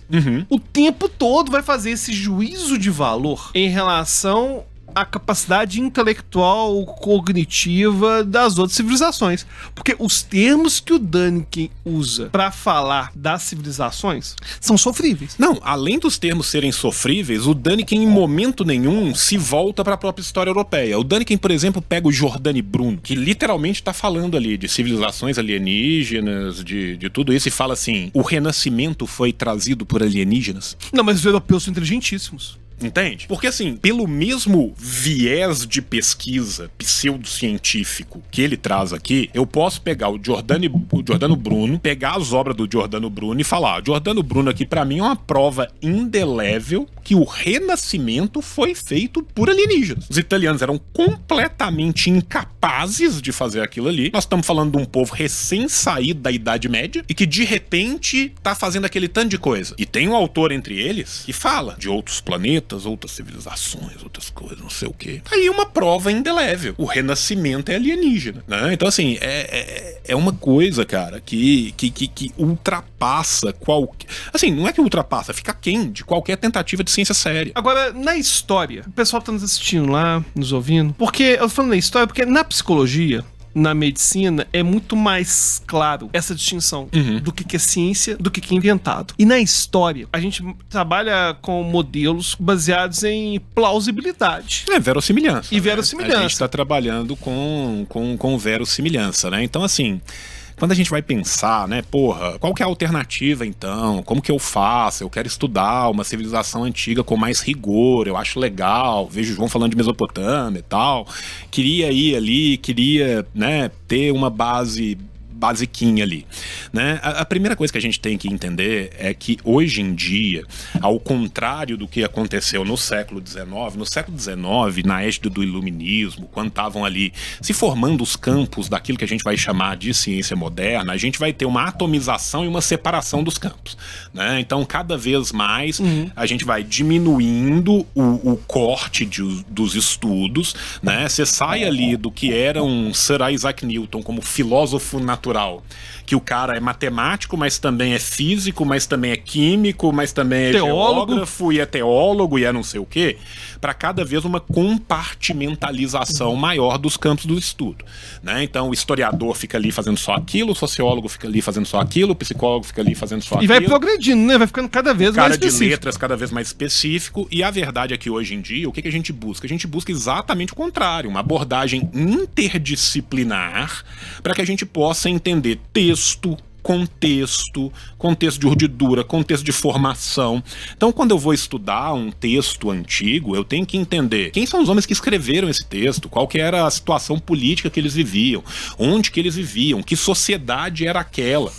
o tempo todo vai fazer esse juízo de valor em relação a capacidade intelectual, cognitiva das outras civilizações. Porque os termos que o Däniken usa pra falar das civilizações são sofríveis. Não, além dos termos serem sofríveis, o Däniken em momento nenhum se volta pra própria história europeia. O Däniken, por exemplo, pega o Giordano Bruno, que literalmente tá falando ali de civilizações alienígenas, de tudo isso, e fala assim, o Renascimento foi trazido por alienígenas. Não, mas os europeus são inteligentíssimos. Entende? Porque assim, pelo mesmo viés de pesquisa pseudocientífico que ele traz aqui, eu posso pegar o Giordano Bruno, pegar as obras do Giordano Bruno e falar, Giordano Bruno aqui pra mim é uma prova indelével que o Renascimento foi feito por alienígenas. Os italianos eram completamente incapazes de fazer aquilo ali. Nós estamos falando de um povo recém-saído da Idade Média e que de repente tá fazendo aquele tanto de coisa. E tem um autor entre eles que fala de outros planetas, outras civilizações, outras coisas, não sei o quê. Aí uma prova indelével. O Renascimento é alienígena, né? Então, assim, é uma coisa, cara, que ultrapassa qualquer... Assim, não é que ultrapassa, fica aquém de qualquer tentativa de ciência séria. Agora, na história, o pessoal tá nos assistindo lá, nos ouvindo, porque, eu tô falando na história, porque na psicologia, na medicina, é muito mais claro essa distinção do que é ciência, do que é inventado. E na história, a gente trabalha com modelos baseados em plausibilidade. Verossimilhança. E verossimilhança. A gente tá trabalhando com verossimilhança, né? Então, assim... Quando a gente vai pensar, né, porra, qual que é a alternativa então? Como que eu faço? Eu quero estudar uma civilização antiga com mais rigor, eu acho legal, vejo o João falando de Mesopotâmia e tal. Queria ir ali, né, ter uma basiquinha ali, né? A primeira coisa que a gente tem que entender é que hoje em dia, ao contrário do que aconteceu no século XIX, na égide do iluminismo, quando estavam ali se formando os campos daquilo que a gente vai chamar de ciência moderna, a gente vai ter uma atomização e uma separação dos campos, né? Então, cada vez mais a gente vai diminuindo o corte dos estudos, né? Você sai ali do que era um Sir Isaac Newton como filósofo natural, que o cara é matemático, mas também é físico, mas também é químico, mas também é geógrafo e é teólogo e é não sei o quê, para cada vez uma compartimentalização maior dos campos do estudo, né? Então o historiador fica ali fazendo só aquilo, o sociólogo fica ali fazendo só aquilo, o psicólogo fica ali fazendo só aquilo. E vai progredindo, né? Vai ficando cada vez mais específico. O cara de letras cada vez mais específico, e a verdade é que hoje em dia, o que a gente busca? A gente busca exatamente o contrário, uma abordagem interdisciplinar para que a gente possa entender texto, contexto de urdidura, contexto de formação. Então, quando eu vou estudar um texto antigo, eu tenho que entender quem são os homens que escreveram esse texto, qual que era a situação política que eles viviam, onde que eles viviam, que sociedade era aquela,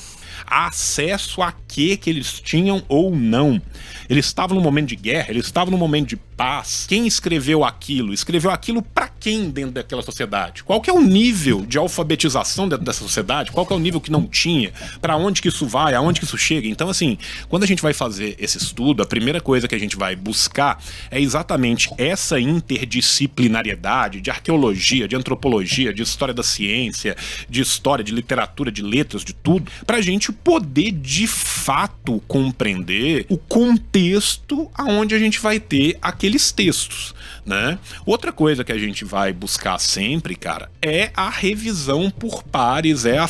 acesso a que eles tinham ou não. Eles estavam num momento de guerra, eles estavam num momento de paz. Quem escreveu aquilo? Escreveu aquilo pra quem dentro daquela sociedade? Qual que é o nível de alfabetização dentro dessa sociedade? Qual que é o nível que não tinha? Pra onde que isso vai? Aonde que isso chega? Então, assim, quando a gente vai fazer esse estudo, a primeira coisa que a gente vai buscar é exatamente essa interdisciplinariedade de arqueologia, de antropologia, de história da ciência, de história, de literatura, de letras, de tudo, pra gente poder, de fato, compreender o contexto aonde a gente vai ter aqueles textos, né? Outra coisa que a gente vai buscar sempre, cara, é a revisão por pares, é a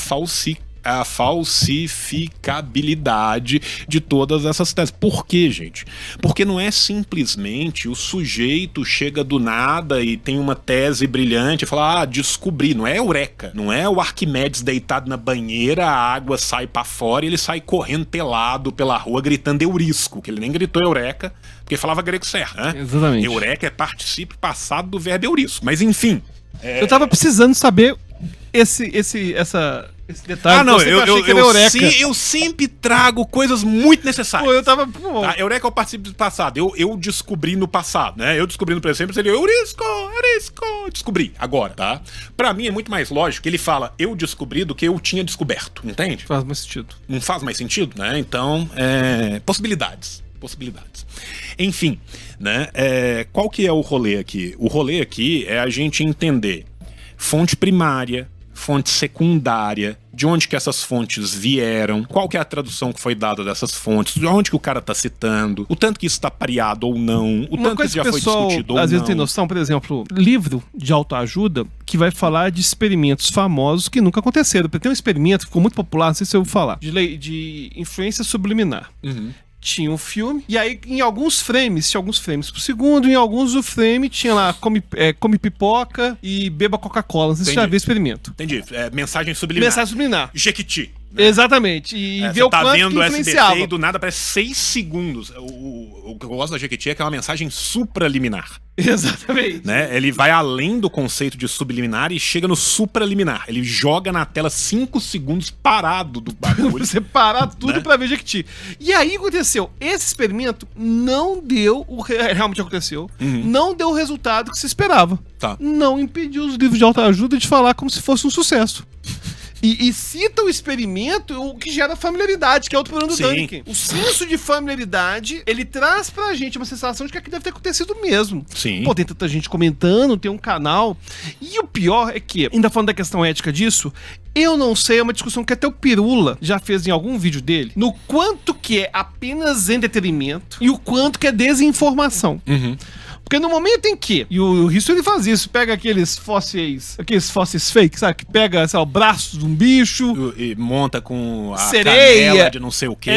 falsificabilidade de todas essas teses. Por quê, gente? Porque não é simplesmente o sujeito chega do nada e tem uma tese brilhante e fala, descobri. Não é eureka. Não é o Arquimedes deitado na banheira, a água sai pra fora e ele sai correndo pelado pela rua gritando eurisco, que ele nem gritou eureka, porque falava grego certo, né? Exatamente. Eureka é particípio passado do verbo eurisco. Mas enfim... Eu tava precisando saber esse detalhe. Eu sempre trago coisas muito necessárias. Eureka é o particípio do passado. Eu descobri no passado, né? Eu descobri no presente, seria eurisco, descobri agora, tá? Pra mim é muito mais lógico que ele fala eu descobri do que eu tinha descoberto, entende? Faz mais sentido. Não faz mais sentido, né? Então, possibilidades. possibilidades. Enfim, né? Qual que é o rolê aqui? O rolê aqui é a gente entender fonte primária, fonte secundária, de onde que essas fontes vieram, qual que é a tradução que foi dada dessas fontes, de onde que o cara tá citando, o tanto que isso tá pareado ou não, o tanto que isso já foi discutido ou não. Às vezes tem noção, por exemplo, livro de autoajuda que vai falar de experimentos famosos que nunca aconteceram. Tem um experimento que ficou muito popular, não sei se eu vou falar, de influência subliminar. Tinha um filme, e aí em alguns frames, tinha alguns frames por segundo, em alguns o frame tinha lá, come pipoca e beba Coca-Cola. Não sei se você já viu o experimento. Entendi. Mensagem subliminar. Mensagem subliminar. Jequiti. Né? Exatamente. E ver o quanto vendo que influenciava. SBT e do nada parece 6 segundos. O que eu gosto da Jequiti é que é uma mensagem supraliminar. Exatamente. Né? Ele vai além do conceito de subliminar e chega no supraliminar. Ele joga na tela 5 segundos parado do bagulho. Você parar tudo, né? Pra ver Jequiti. E aí aconteceu. Esse experimento não deu o realmente aconteceu. Não deu o resultado que se esperava. Tá. Não impediu os livros de autoajuda de falar como se fosse um sucesso. E cita o experimento, o que gera familiaridade, que é outro problema do Däniken. O senso de familiaridade, ele traz pra gente uma sensação de que aquilo deve ter acontecido mesmo. Sim. Pô, tem tanta gente comentando, tem um canal. E o pior é que, ainda falando da questão ética disso, eu não sei, é uma discussão que até o Pirula já fez em algum vídeo dele, no quanto que é apenas entretenimento e o quanto que é desinformação. Porque no momento em que, e o History faz isso, pega aqueles fósseis fake, sabe? Que pega, sei lá, o braço de um bicho. E monta com a sereia, canela de não sei o quê.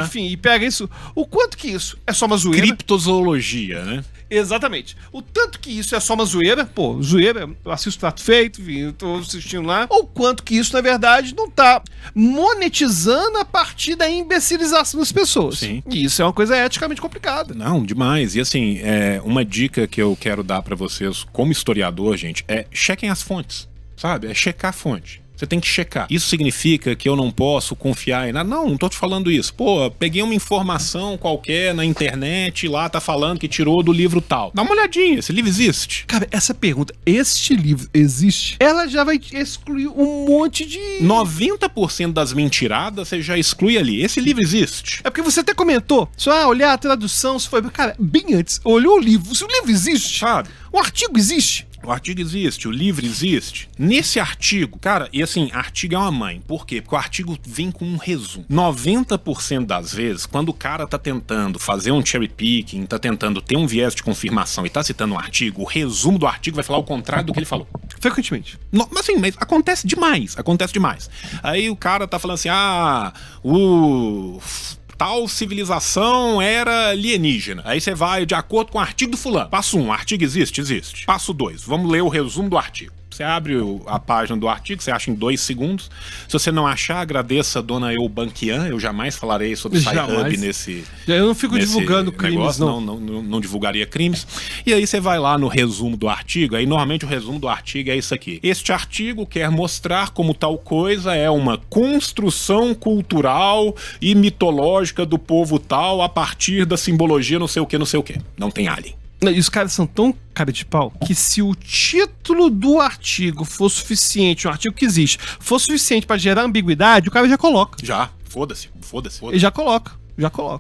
Enfim, e pega isso. O quanto que isso é só uma zoeira. Criptozoologia, né? Exatamente. O tanto que isso é só uma zoeira, pô, zoeira, eu assisto Prato Feito, enfim, eu tô assistindo lá, ou quanto que isso, na verdade, não tá monetizando a partir da imbecilização das pessoas. Sim. E isso é uma coisa eticamente complicada. Não, demais. E assim, uma dica que eu quero dar pra vocês como historiador, gente, chequem as fontes, sabe? É checar a fonte. Você tem que checar. Isso significa que eu não posso confiar em nada? Não tô te falando isso. Pô, peguei uma informação qualquer na internet e lá tá falando que tirou do livro tal. Dá uma olhadinha, esse livro existe? Cara, essa pergunta, este livro existe? Ela já vai excluir um monte de... 90% das mentiradas você já exclui ali. Esse livro existe. É porque você até comentou, só olhar a tradução, se foi... Cara, bem antes, olhou o livro, se o livro existe, sabe? O artigo existe. O artigo existe, o livro existe. Nesse artigo, cara, e assim, artigo é uma mãe. Por quê? Porque o artigo vem com um resumo. 90% das vezes, quando o cara tá tentando fazer um cherry picking, tá tentando ter um viés de confirmação e tá citando um artigo, o resumo do artigo vai falar o contrário do que ele falou. Frequentemente. Mas acontece demais, Aí o cara tá falando assim, tal civilização era alienígena. Aí você vai de acordo com o artigo do fulano. Passo 1, artigo existe? Existe. Passo 2, vamos ler o resumo do artigo. Você abre a página do artigo, você acha em 2 segundos. Se você não achar, agradeça a dona Eubanquian. Eu jamais falarei sobre Sci-Hub nesse... Eu não fico divulgando crimes, não divulgaria crimes. E aí você vai lá no resumo do artigo, aí normalmente o resumo do artigo é isso aqui. Este artigo quer mostrar como tal coisa é uma construção cultural e mitológica do povo tal a partir da simbologia não sei o que. Não tem alien. E os caras são tão cara de pau que se o título do artigo for suficiente, um artigo que existe, for suficiente pra gerar ambiguidade, o cara já coloca. Já, foda-se. Ele já coloca.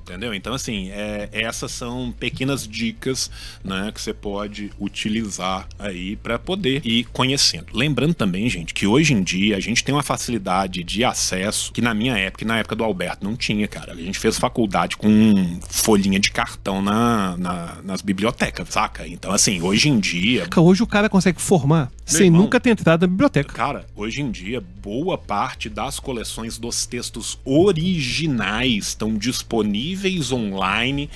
Entendeu? Então, assim, essas são pequenas dicas, né, que você pode utilizar aí pra poder ir conhecendo. Lembrando também, gente, que hoje em dia a gente tem uma facilidade de acesso que na minha época e na época do Alberto não tinha, cara. A gente fez faculdade com folhinha de cartão nas bibliotecas, saca? Então, assim, hoje em dia... Hoje o cara consegue formar sem nunca ter entrado na biblioteca. Cara, hoje em dia, boa parte das coleções dos textos originais estão disponíveis online,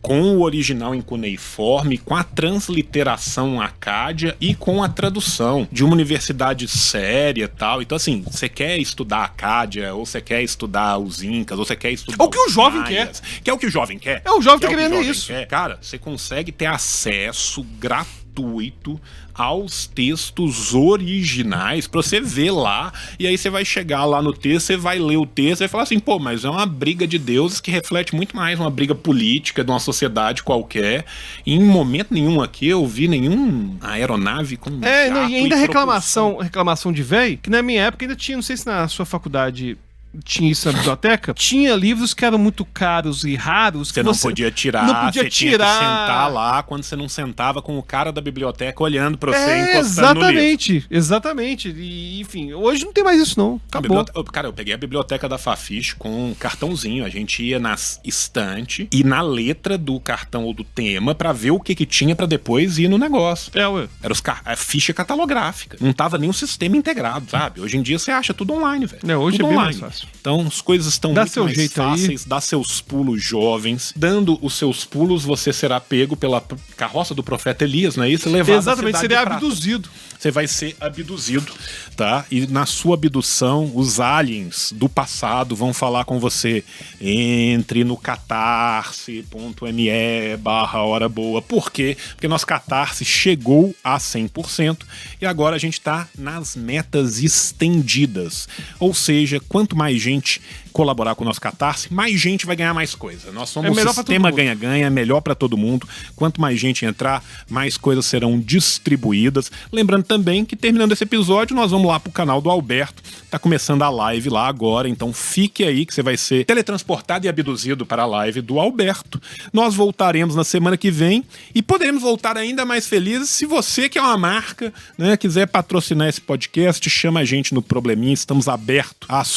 com o original em cuneiforme, com a transliteração Acádia e com a tradução de uma universidade séria e tal. Então, assim, você quer estudar Acádia, ou você quer estudar os Incas, ou você quer estudar o que o jovem quer. Que é o que o jovem quer. O jovem tá querendo isso. Cara, você consegue ter acesso gratuito aos textos originais pra você ver lá, e aí você vai chegar lá no texto, você vai ler o texto e vai falar assim, pô, mas é uma briga de deuses que reflete muito mais uma briga política de uma sociedade qualquer, e em momento nenhum aqui eu vi nenhum aeronave com jato e ainda reclamação de véi, que na minha época ainda tinha, não sei se na sua faculdade tinha isso na biblioteca, tinha livros que eram muito caros e raros. Você não podia tirar, você tinha que sentar lá quando você não sentava com o cara da biblioteca olhando pra você encostando no livro. Exatamente. E, enfim, hoje não tem mais isso não. Acabou. Cara, eu peguei a biblioteca da Fafiche com um cartãozinho. A gente ia nas estantes e na letra do cartão ou do tema pra ver o que tinha pra depois ir no negócio. Ué. Era a ficha catalográfica. Não tava nem um sistema integrado, sabe? Hoje em dia você acha tudo online, velho. Hoje tudo é bem online. mais fácil. Então as coisas estão muito mais jeito fáceis. aí. Dá seus pulos, jovens. Dando os seus pulos, você será pego pela carroça do profeta Elias, não é isso? Levado exatamente, seria abduzido. Você vai ser abduzido, tá? E na sua abdução, os aliens do passado vão falar com você. Entre no catarse.me/hora boa. Por quê? Porque nosso catarse chegou a 100% e agora a gente tá nas metas estendidas. Ou seja, quanto mais gente colaborar com o nosso Catarse, mais gente vai ganhar mais coisa. Nós somos um sistema ganha-ganha, melhor para todo mundo. Quanto mais gente entrar, mais coisas serão distribuídas. Lembrando também que, terminando esse episódio, nós vamos lá pro canal do Alberto. Tá começando a live lá agora, então fique aí que você vai ser teletransportado e abduzido para a live do Alberto. Nós voltaremos na semana que vem e poderemos voltar ainda mais felizes se você, que é uma marca, né, quiser patrocinar esse podcast, chama a gente no Probleminha. Estamos abertos às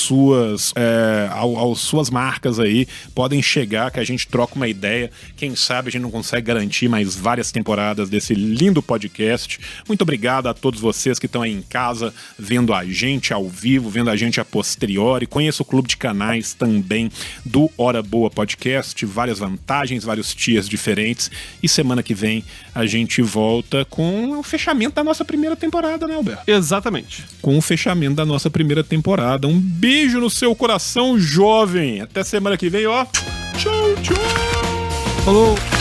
suas marcas aí, podem chegar que a gente troca uma ideia, quem sabe a gente não consegue garantir mais várias temporadas desse lindo podcast. Muito obrigado a todos vocês que estão aí em casa, vendo a gente ao vivo, vendo a gente a posteriori, conheça o clube de canais também do Hora Boa Podcast, várias vantagens, vários tiers diferentes, e semana que vem a gente volta com o fechamento da nossa primeira temporada, né, Alberto? Exatamente. Com o fechamento da nossa primeira temporada. Um beijo no seu coração, jovem. Até semana que vem, ó. Tchau, tchau. Falou.